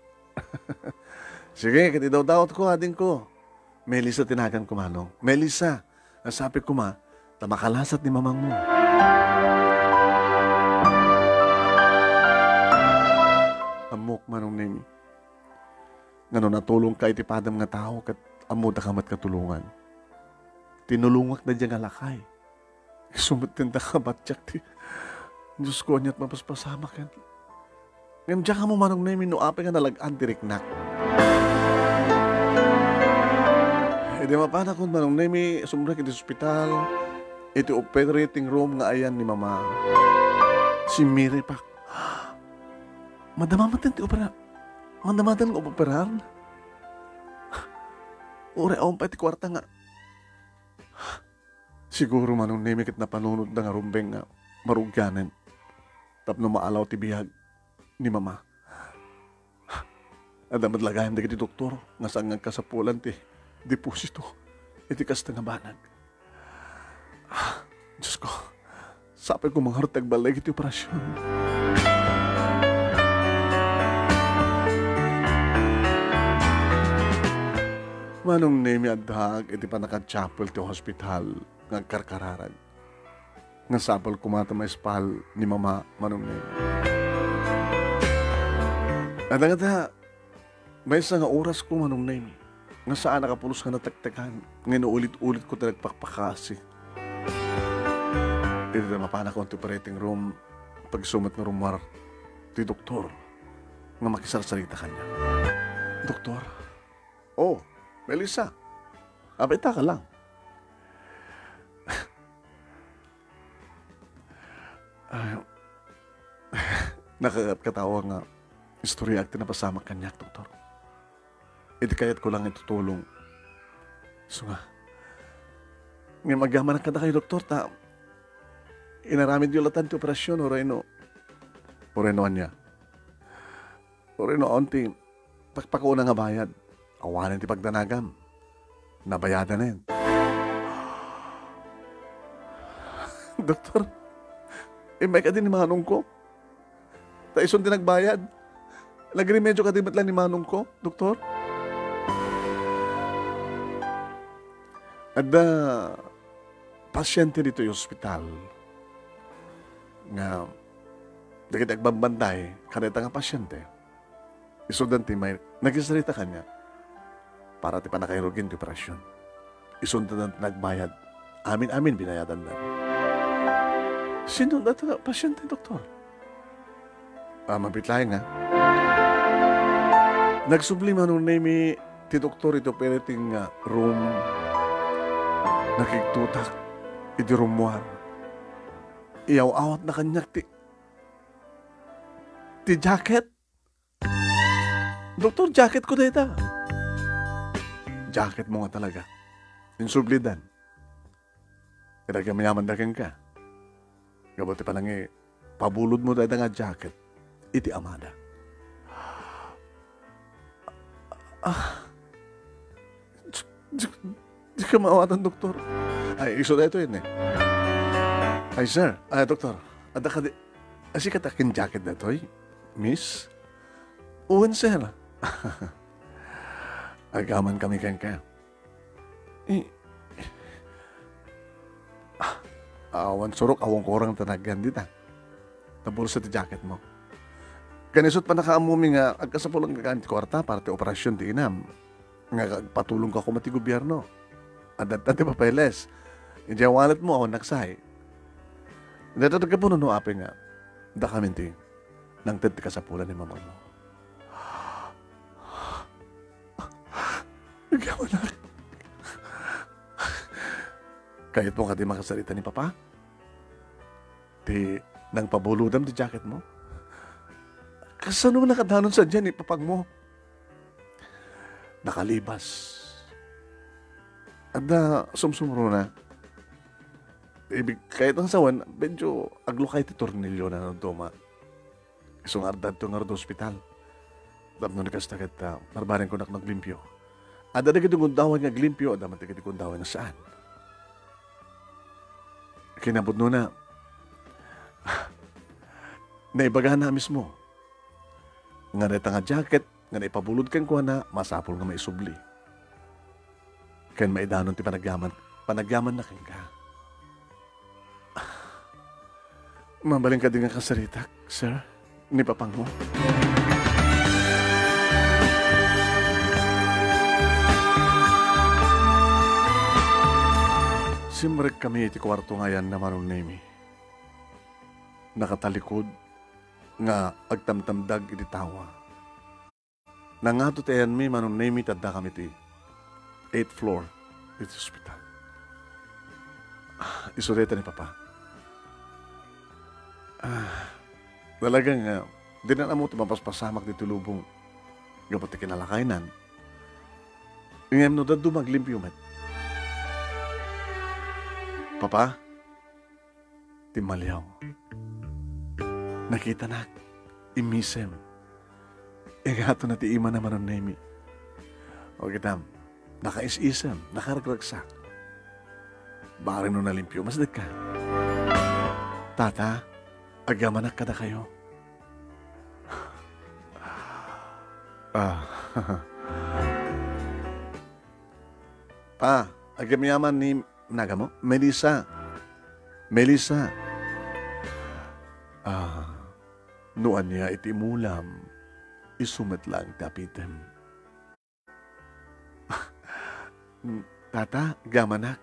Sige, kati daw-dawat ko, ading ko. Melissa tinagan ko, Manong. Melissa, nasabi ko tamakalasat ni mamang mo. Amok, Manong Nemi. Ngano natulong ka itipadam nga tao kat amuda kamat katulungan. Tinulungak na dyan nga lakay. Sumutin na kamatyak ti. Diyos ko niya't mapaspasama ka. Ngayon dyan ka mo, Manong Nemi, no ape nga nalagaan diriknak. E di mapana kung Manong Nemi, sumra kiti hospital, iti operating room nga ayan ni Mama. Si Miri pa. Madamamatan ti opera. Madamatan ko operan. Ure aon pa iti kwarta nga. Siguro Manong Nemi kit napanunod na nga rumbeng nga marugyanen. Tapno maalaw ti bihag ni Mama. Adamad lagayan da kiti doktor nga saan nga kasapulan ti deposito. Iti kasta nga banag. Diyos ko, sabi ko mga harutag balay iti operasyon. Manong Nemi adag, iti pa naka-chapel ti hospital nga karkararag. Nga sapal kumata may spal ni Mama, Manong Nemi. Adang may isa nga oras ko, Manong Nemi. Nga saan nakapulos ka natagtagan. Ngayon ulit-ulit ko talagpakpakasi. Ito na mapana ko ang operating room. Pag sumat nga rumar, ito yung doktor. Nga makisarsalita kanya. Doktor? Oh, Melissa. Abita ka lang. Nakakatawa nga. Istorya ak tinapasama kanya, doktor. Iti kayat ko lang itutulong. So nga. Ngayon magyaman ka na kayo, doktor, inaramid yung latan ti operasyon, oreno. Orenoan niya. Orenoon ti pakpakuuna nga bayad. Awanan ti pagdanagam. Nabayadan na yun. Doktor, may ka din ni Manong ko. Taison din nagbayad. Nagrimedyo ka din lang ni Manong ko, doktor. At pasyente dito yung ospital nga dagit agbambantay kanita nga pasyente. Isundan ti may nagisarita kanya para ti panakairugin ti operasyon. Isundan ti nagbayad. Amin binayadan na. Sino na ito pasyente, doktor? Mabitlahay nga. Nagsubli Manong Nemi ti doktor ito operating room. Nakiktutak, iti rumuar. Iyaw-awat na kanyak ti jacket. Doktor, jacket ko na ita. Jacket mo nga talaga. Insublidan. Kaya mayamandagan ka. Gabuti pa lang pabulod mo tayo nga jacket. Iti amada. ka maawatan, doktor. Ay, iso na ito yun eh. Ay, sir. Ay, doktor. Ada ka di... Asi ka takin jacket na ito, miss? Uwan, sir. Agaman kami kan ka. Awan surok, awang korang tanagan dita. Tabul sa ti jacket mo. Kanisot pa nakaamumi nga, agkasapulang kaganit kwarta para ti operasyon di inam. Nga patulong ka kumati gobyerno. Adat ti papeles. Hindi ang wallet mo, ako naksay. Dito ka po no ape nga. Da kami ti, nang titi kasapulan ni mama mo. Ikaw na. Kahit mo ka di makasalita ni Papa, di nang pabuludam di jacket mo. Kasano nakadanon sa dyan ni Papag mo? Nakalibas. At na sumsumro na. Ibig, kahit ang sawan, medyo aglukay ti tornilyo na nagtuma. Isong ardad to nga hospital. Damno ni kastagat, marbarin ko naglimpyo. Ada na kitong kundawan nga glimpyo, ada man kitong kundawan nga saan. Kinabot no na, naibagahan na mismo. Nga neta nga jacket, nga naipabulod kang kuha na, masapol nga maisubli. Kaya maidanon ti panagyaman na kang ka. Mabaling ka din nga kasaritak, sir, ni Papang mo. Simrek kami iti kwarto ngayon na manong nemi. Nakatalikod nga agtamtamdag iti tawa. Nangato tayan mi manong nemi tadda kami iti 8th floor iti hospital. Isureta ni Papa. Talagang di na mo mapaspasamak dito lubong gapat ti kinalakainan. Ngayon no dadu maglimpyo met. Papa, timalyaw. Nakita na, imisem. Igato na ti ima naman ang nemi. O kitam, nakais-isem, nakaragragsak. Bari no nalimpyo, masdag ka. Tata, agamanak ka na kayo. Pa, agamayaman ni naga mo? Melissa. Nuan niya itimulam, isumat lang tapitem. Tata, gamanak.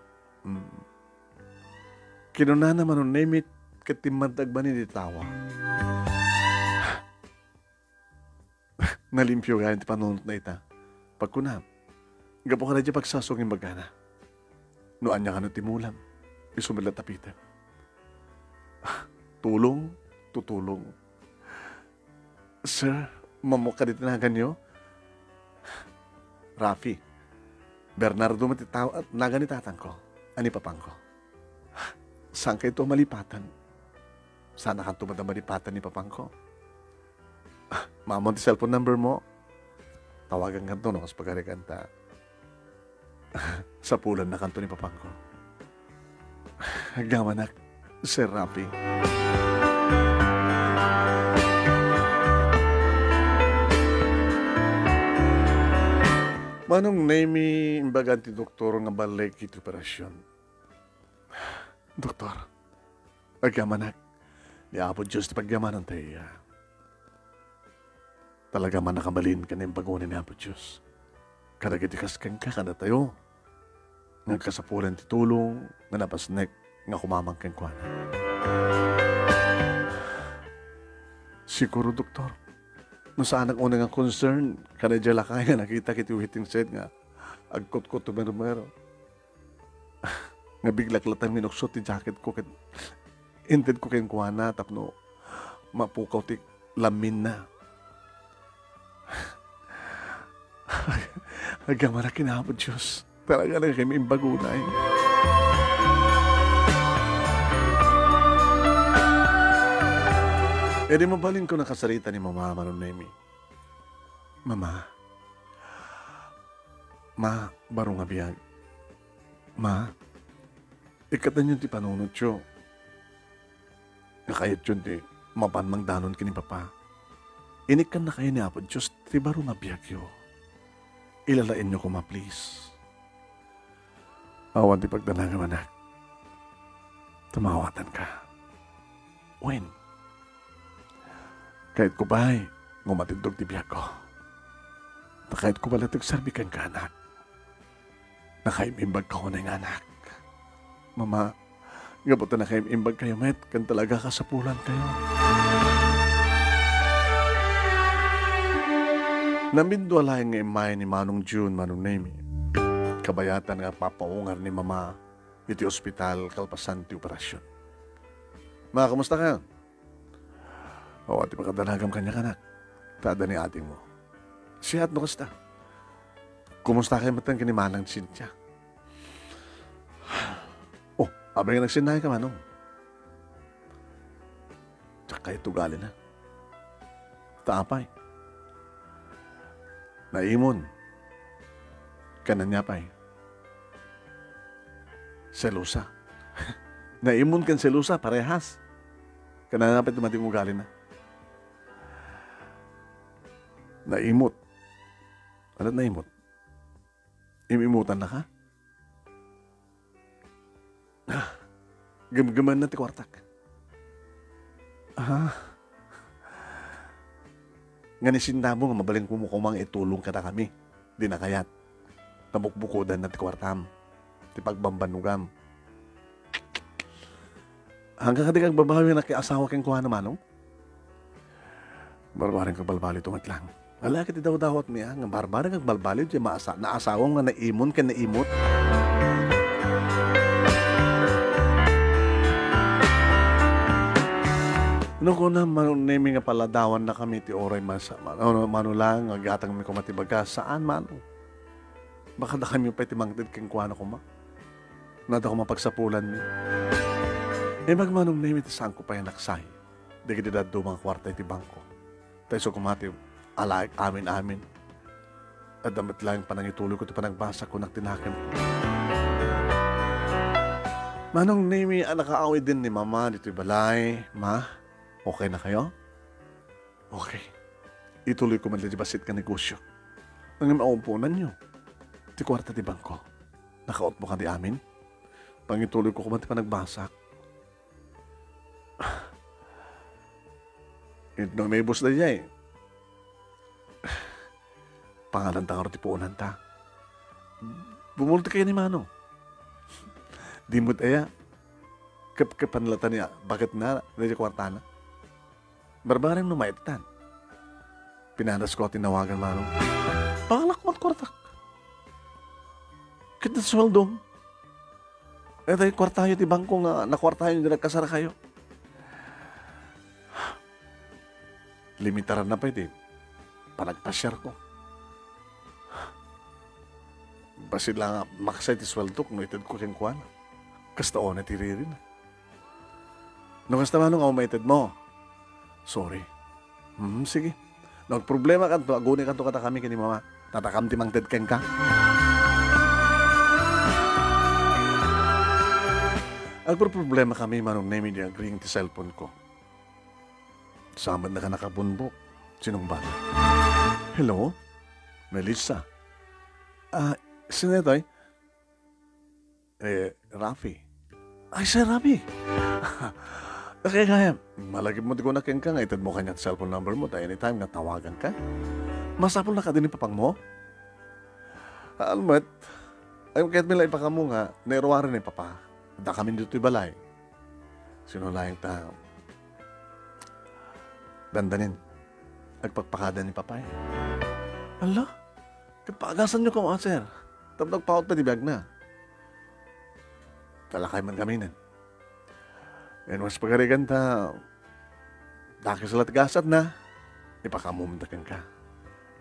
Kinuna naman ang nemit katimandag ba ni tawa. Nalimpyo ka yung panunod na ita. Pagkunam, gapo ka na dyan pagsasongin bagana. Noan niya ka na timulam, isumat lang tapitem. Tulong, tutulong. Sir, mamukha dito na ganyo? Rafi, Bernardo matitaw at naganitatang ko. Ani Papang ko. Saan kayo ito malipatan? Sana ka tumada malipatan ni Papang ko. Mamon ti cellphone number mo. Tawagan ka ito no, kas pagkarikanta. Sa pulan na kanto ni Papang ko. Gamanak, Sir Rafi. Manong name imbagan ti doktor nga balik iti operasyon. Doktor, agamanak, di apo Diyos ti paggamanan tayo. Talaga man nakabalin ka na yung bagunin ni apo Diyos. Kadagitikas kang kakana tayo. Nagkasapulan ti tulong, nga napasnek, nga kumamang kang kuwana. Siguro, doktor, no saan ang unang concern, kada dyan lakay nga nakita kiti waiting set nga, agkot-kot to mero-mero. Nga biglak latang minuksot ti jacket ko, inted ko kayong kuwana, tapno mapukaw ti lamin na. Agamara kinabot Diyos. Talaga lang kami imbagunay. E di mabalin ko nakasalita ni Mama Manon Nemi. Mama, ma, baro nga biyag. Ma, ikatan yun ti panunod siyo. Nakayat yun ti mapanmang danon kini papa. Inikan na kayo ni Apo Diyos ti baro nga biyagyo. Ilalain niyo ko ma please. Awan ti pagdalangam anak. Tumawatan ka. When? Kahit ko ba'y ngumatindog ti biyag ko. Na kahit ko pala tagsarbikan ka anak. Nakaimimbag ka ko na yung anak. Mama, gabutan na kaimimbag kayo met. Kan talaga kasapulan kayo. Namindwalayan nga imay ni Manong June, Manong Nemi. Kabayatan nga papaungar ni Mama iti ospital kalpasan ti operasyon. Ma, kamusta ka? O, ati makadalagam kanya kanak. Tada ni ating mo. Siya at no kasta. Kumusta kayo matang kinimanang Cynthia? Oh, abay nga nagsinay ka, Manong. Tsaka kayo tugali na. Taapay. Naimon. Kanan niya pa'y. Selusa. Naimon kan selusa, parehas. Kanan nga pa'y tumating ugali na. Naimot. Ano naimot? Imimutan na ka? Gamgaman na ti kwartak. Nga ni sindamo nga mabaling kumukumang itulong ka na kami. Di na kayat. Namukbukodan na ti kwartam. Ti pagbambanugam. Hanggang ka di kang babawi na kay asawa kang kuha na Manong? Barbaring kagbalbali tumatlang. Wala ka ti daw-dawat niya. Nga barbaring kagbalbali di na asawang nga naimon ka naimot. Nung ko na manunemi nga paladawan na kami ti oray masama. Manulang, agatang may kumatibaga. Saan, Manong? Baka na kami pa itimangtid keng kuha na kuma. Nada ko mapagsapulan mi. Magmanong nemi ti saan ko pa yung naksay. Di kitidad dumang kwarta iti bangko. Tayo so kumati, alaik amin. At damit lang panangituloy ko ti panagbasa ko nagtinakim ko. Manong nemi, nakaawi din ni Mama dito'y balay. Ma? Okay na kayo? Okay. Ituloy ko man di basit ka negosyo. Ang maumpunan nyo. Ti kwarta di bangko. Nakaot mo ka di amin? Pangituloy ko kumati pa nagbasak. Nang naibos na niya eh. Pangalan ta ti puunan ta. Bumulti kayo ni Manong. Di mo taya. Kapanlatan niya. Bakit na? Nadi kwarta na. Barbareng numaitan. Pinanas ko tinawagan Manong. Pangalakmat kwartak. Kita sweldo. Eh tayo kwartayo ti bangko nga nakwartayo nyo nagkasara kayo. Limitaran na pa iti. Panagpasyar ko. Basit lang makasay ti sweldo kung naitid ko keng kuwan. Kasta o na tiririn. Nung kasta Manong ako maitid mo. Sorry. Sige. Nagproblema ka to. Aguni ka to kata kami kini Mama. Tatakam ti mangted keng ka. Agproblema kami Manong nemi di agreeing ti cellphone ko. Samad na ka nakabunbok. Sinong bata? Hello? Melissa? Sino ito Rafi. Ay, Sir Rafi. Okay, kaya. Malagip mo di ko na keng ka. Itad mo kanya cellphone number mo. Tayo anytime na tawagan ka. Masapol na ka din papang mo. Almat. Ay, kahit mila ipaka mo nga. Nairuwarin ni Papa. Da kami dito'y balay. Sinulayang tao. Dandanin. Nagpagpakada ni Papa eh. Ala? Kapagasan nyo ko mga sir. Tapos nagpaot pa di bag na. Talakay man kami nan. And mas pagarigan ta, daki sa latgasat na, ipakamumuntakan ka.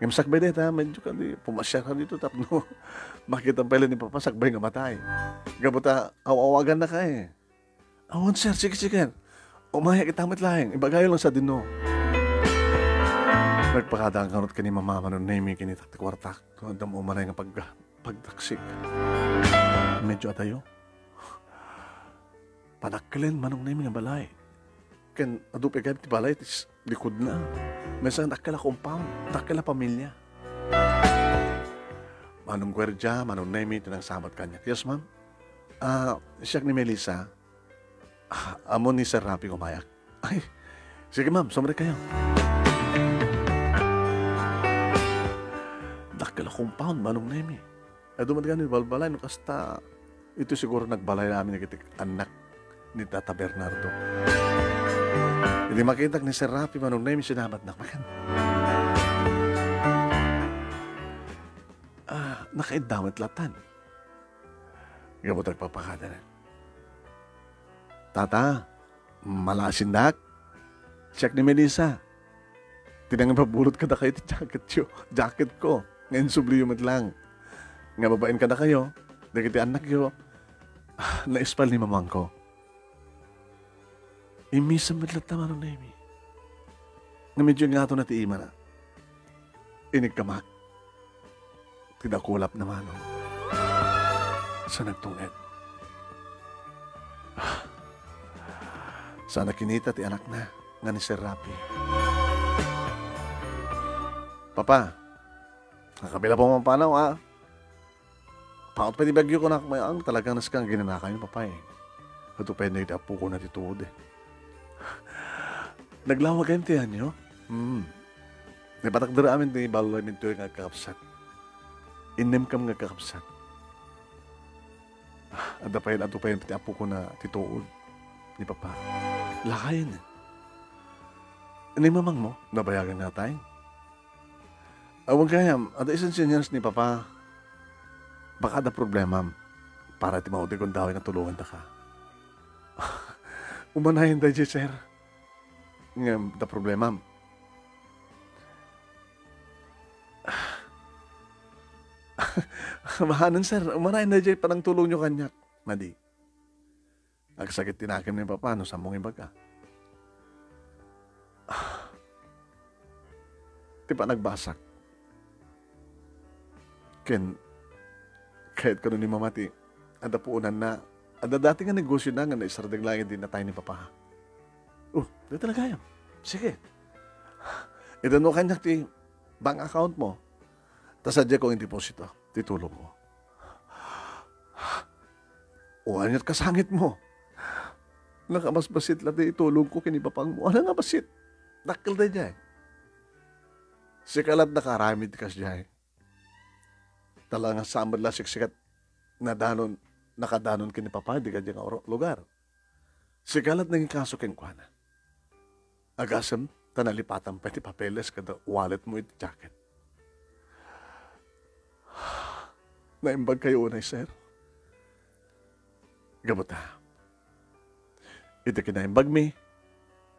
Ngayon sakbay dito, medyo ka di, pumasya ka dito, tapno, makita pala ni Papa, sakbay nga matay. Gabuta, awawagan na ka eh. Awan sir, sige. Umaya kitamit lang, ibagayo lang sa dino. Nagpakadang kanot ka ni Mama, manon name kinitak ti kwartak, kung andam umanay nga pagtaksik. medyo atayo. Panaklen manong nemi nga balay. Ken adup egad ti balay tis likod na. Mesang nakala compound, nakala pamilya. Manong gwerdya, manong nemi tinang sabat kanya. Yes, ma'am. Siyak ni Melissa. Amon ni Sir Rapi kumayak. Ay, sige ma'am, sumari kayo. Nakala compound, manong nemi. Dumadgan ni balbalay, no kasta, ito siguro nagbalay namin nagitik anak ni Tata Bernardo. Hindi makita ni Sir Rapi, manong nemi, sinabat na makan. Nakaidamit latan. Gabot nagpapakada na. Tata, malasin dak. Check ni Melissa. Tinangan pabulot ka na kayo jacket ko. Ngayon subliyo lang. Nga babain ka na kayo. Dagiti anak yo. Naispal ni mamang ko. Imisam matlata manong na imi. Nga medyo nga ito na tiima na. Inigkamak. Tidakulap naman. Sa nagtunged. Sana kinita ti anak na nga ni Sir Rapi. Papa, nakabila po mga panaw Paot pa di bagyo ko na kumayang talagang naskang ginanaka yung papa eh. Ito pa yung nagdapo ko na tituod eh. Naglawag kayo tiyan nyo? Napatakdara amin di balulay minto yung kakapsat. Inem kam nga kakapsat. Ada pa yun, ato pa yun, pati apo ko na tituod ni Papa. Lakayin. Ano yung mamang mo? Nabayagan nga tayo. Awag kayam, ada isang seniors ni Papa. Baka ada problema para ti mauti kong dawin na tulungan ta ka. Umanahin tayo, sir. Nga, da problema. Mahanan, sir. Umanahin na dyan parang tulong nyo kanya. Madi. Nagsakit tinakim ni Papa, no, samong ibaga. Di pa nagbasak. Kahit ka ni mamati, ada puunan na, ada dati nga negosyo na nga na isardang langit din na tayo ni Papa. Di talaga yan. Sige. Idano kanya ti bank account mo. Tasadya ko yung deposito. Titulong mo. Anyat kasangit mo. Nakamasbasit lang na itulong ko kinipapang mo. Ano nga basit? Dakil na dyan. Sikalat na karamid kas dyan. Talagang samad lang siksikat na danon, nakadanon kinipapa, di ka dyan lugar. Sikalat naging kaso kinkwana. Agasam, tanalipatan pa iti papeles kada wallet mo iti jacket. Naimbag kayo unay, sir. Gabuta. Ito kinaimbag mi,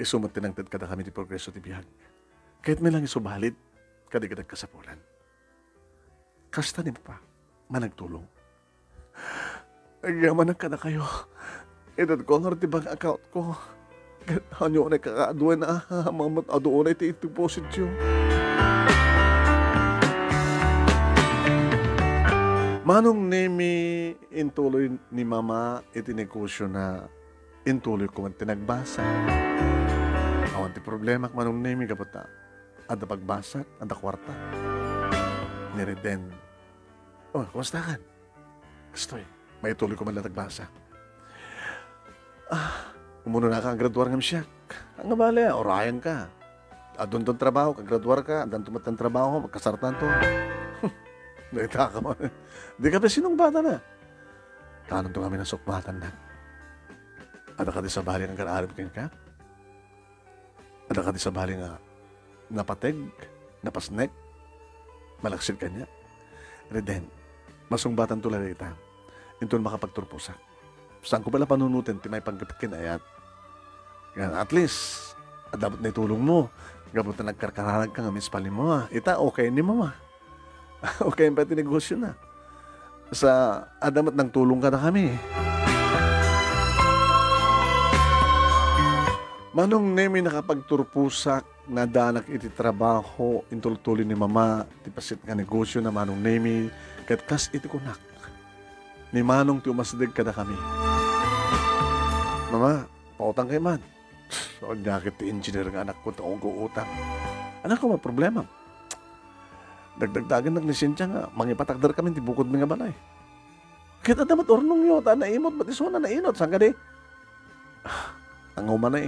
isumat tinangtad kada kami ti progreso ti biyag. Kahit may lang isubalit, kadigadag kasapulan. Kasta ni Papa, managtulong. Agaman ang kada kayo. Edad ko ang artibang account ko. Hanyo na kakaaduan na mamat adoon na iti deposit yun. Manong nemi intuloy ni Mama iti negosyo na intuloy ko man tinagbasa. Awan ti problema manong nemi kapata. Ada pagbasak, ada kwarta. Niriden. Kumusta kan? Gustoy, may tuloy ko man lang nagbasa. Umuno na ka ang graduar ng siyak. Ang nabali, orayan ka. Adon ton trabaho, kagraduar ka, adan tumat ng trabaho, magkasartan to. Naita ka man. Di ka ba sinong bata na? Kanon to kami ng sukmatan na. Ada ka di sa bali ng kararap ka? Ada ka di sa bali nga napateg, napasnek, malaksid ka niya. Reden, masungbatan to lang ita. Ito makapagturpusa. Saan ko pala panunutin, timay pagkatikin ayat. Yan, at least, dapat na itulong mo. Gabot na nagkarkararag ka nga mispali mo. Ita, okay ni mama. Okay yung pati negosyo na. Sa adamat ng tulong ka na kami. Manong nemi nakapagturpusak na danak iti trabaho, intultuloy ni mama, tipasit nga negosyo na manong nemi, kat kas iti kunak. ni Manong ti umasdig kada kami. Mama, pautang kay man. So, nyakit ti engineer nga anak ko taong guutang. Anak ko, problema. Dagdagdagan naglisensya nga, mangipatagdar kami ti bukod mi nga balay. Kita damat ornong yun, naimot, ba't isuna nainot, saan ka di? Ang umana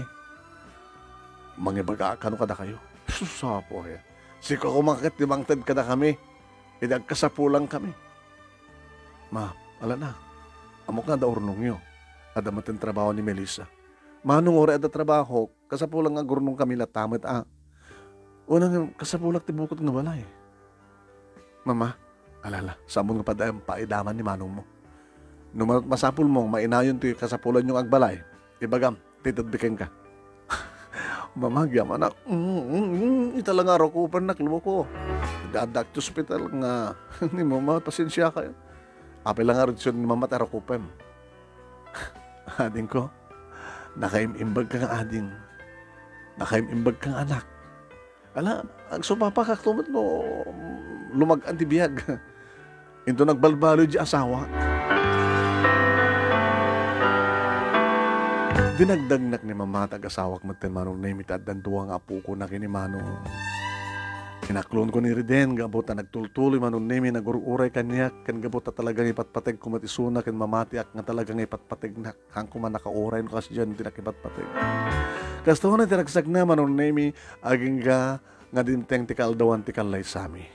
mangibaga ka no kada kayo. Susapo ya. Siko kumakit di bangtad kada kami. Idagkasapulang kami. Ma, ala na. Amok na da ornong yun. Adamat ang trabaho ni Melissa. Manong ore ada trabaho, kasapulang nga gurnong kami latamit Unang kasapulak ti bukod nga balay. Mama, alala, sabon nga padayang paidaman ni Manong mo. Nung masapul mo, mainayon ti kasapulan yung agbalay. Ibagam, titadbikin ka. Mamagyam, anak. Itala nga rokupan na klubo ko. Dadak to hospital nga. Ni mama, pasensya kayo. Apel lang nga rin ni mama tarokupan. Ading ko, nakaimimbag ka nga ading. Nakaimimbag ka nga anak. Ala, ang sumapa ka tumot mo, lumag-an ti biyag. Ito nagbalbalo di asawa. Dinagdagnak ni mama tag-asawak matin Manong na imitad dan tuwang apo ko na kini Manong. Inaklon ko ni Riden, gabota nagtultuloy Manong nemi, nagururay kanya, kan gabota talagang ipatpateg kumatisuna, kan mamatiak nga talagang ipatpateg na, hang kuman nakauray no kasi dyan, tinakipatpateg. Kasto na tinagsag na Manong nemi, aging nga dinteng tikaldawan tikalay sami.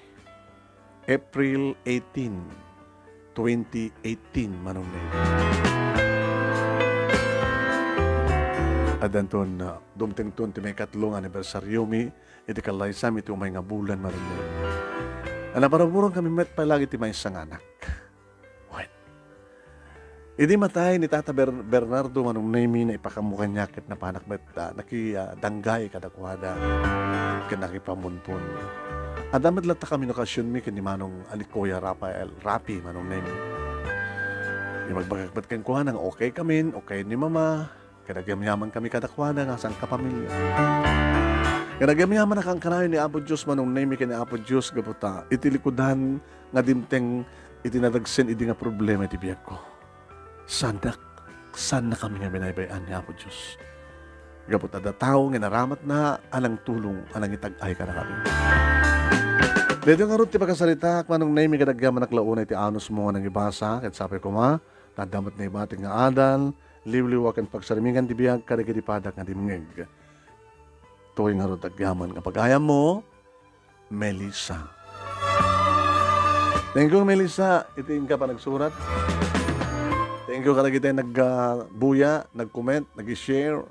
April 18, 2018 Manong nemi. Adanton na dumtington ti may katlong anibersaryo mi iti kalay sami ti umay nga bulan marinay. Anaparaburo kami met palagi ti may isang anak. What? Idi matay ni Tata Bernardo Manong nemi na ipakamukan nyakit na panak met nakidanggay kadakwada kanakipamunpon. Adamat lata kami nakasyon mi kini Manong Alikoya Rapi Manong nemi. Magbagakbat kan kuha nang okay kami, okay ni mama. Kadagyam-yaman kami kadakwana nga sang kapamilya. Kadagyam-yaman na kang kanayon ni Apo Diyos Manong nemi kini Apo Diyos gabuta. Itilikudan nga dimteng itinadagsen idi nga problema iti biyag ko. Sana kami nga binaybayan ni Apo Diyos. Gabuta da tao nga naramat na alang tulong alang itag-ay ka na kami. Dito nga ron ti pagkasalita Manong nemi kadagyaman naklaunay ti anos mo nga nang ibasa ket sabi ko ma tadamat na ibati nga adal liwliw akan pagsarimingan di biyag kadagiti padak nga dimngeg. Tuwing nga ron agyaman nga pagayam mo, Melissa. Thank you Melissa, itiin ka pa nagsurat. Thank you kadagiti nagbuya, nag-comment, nag-share.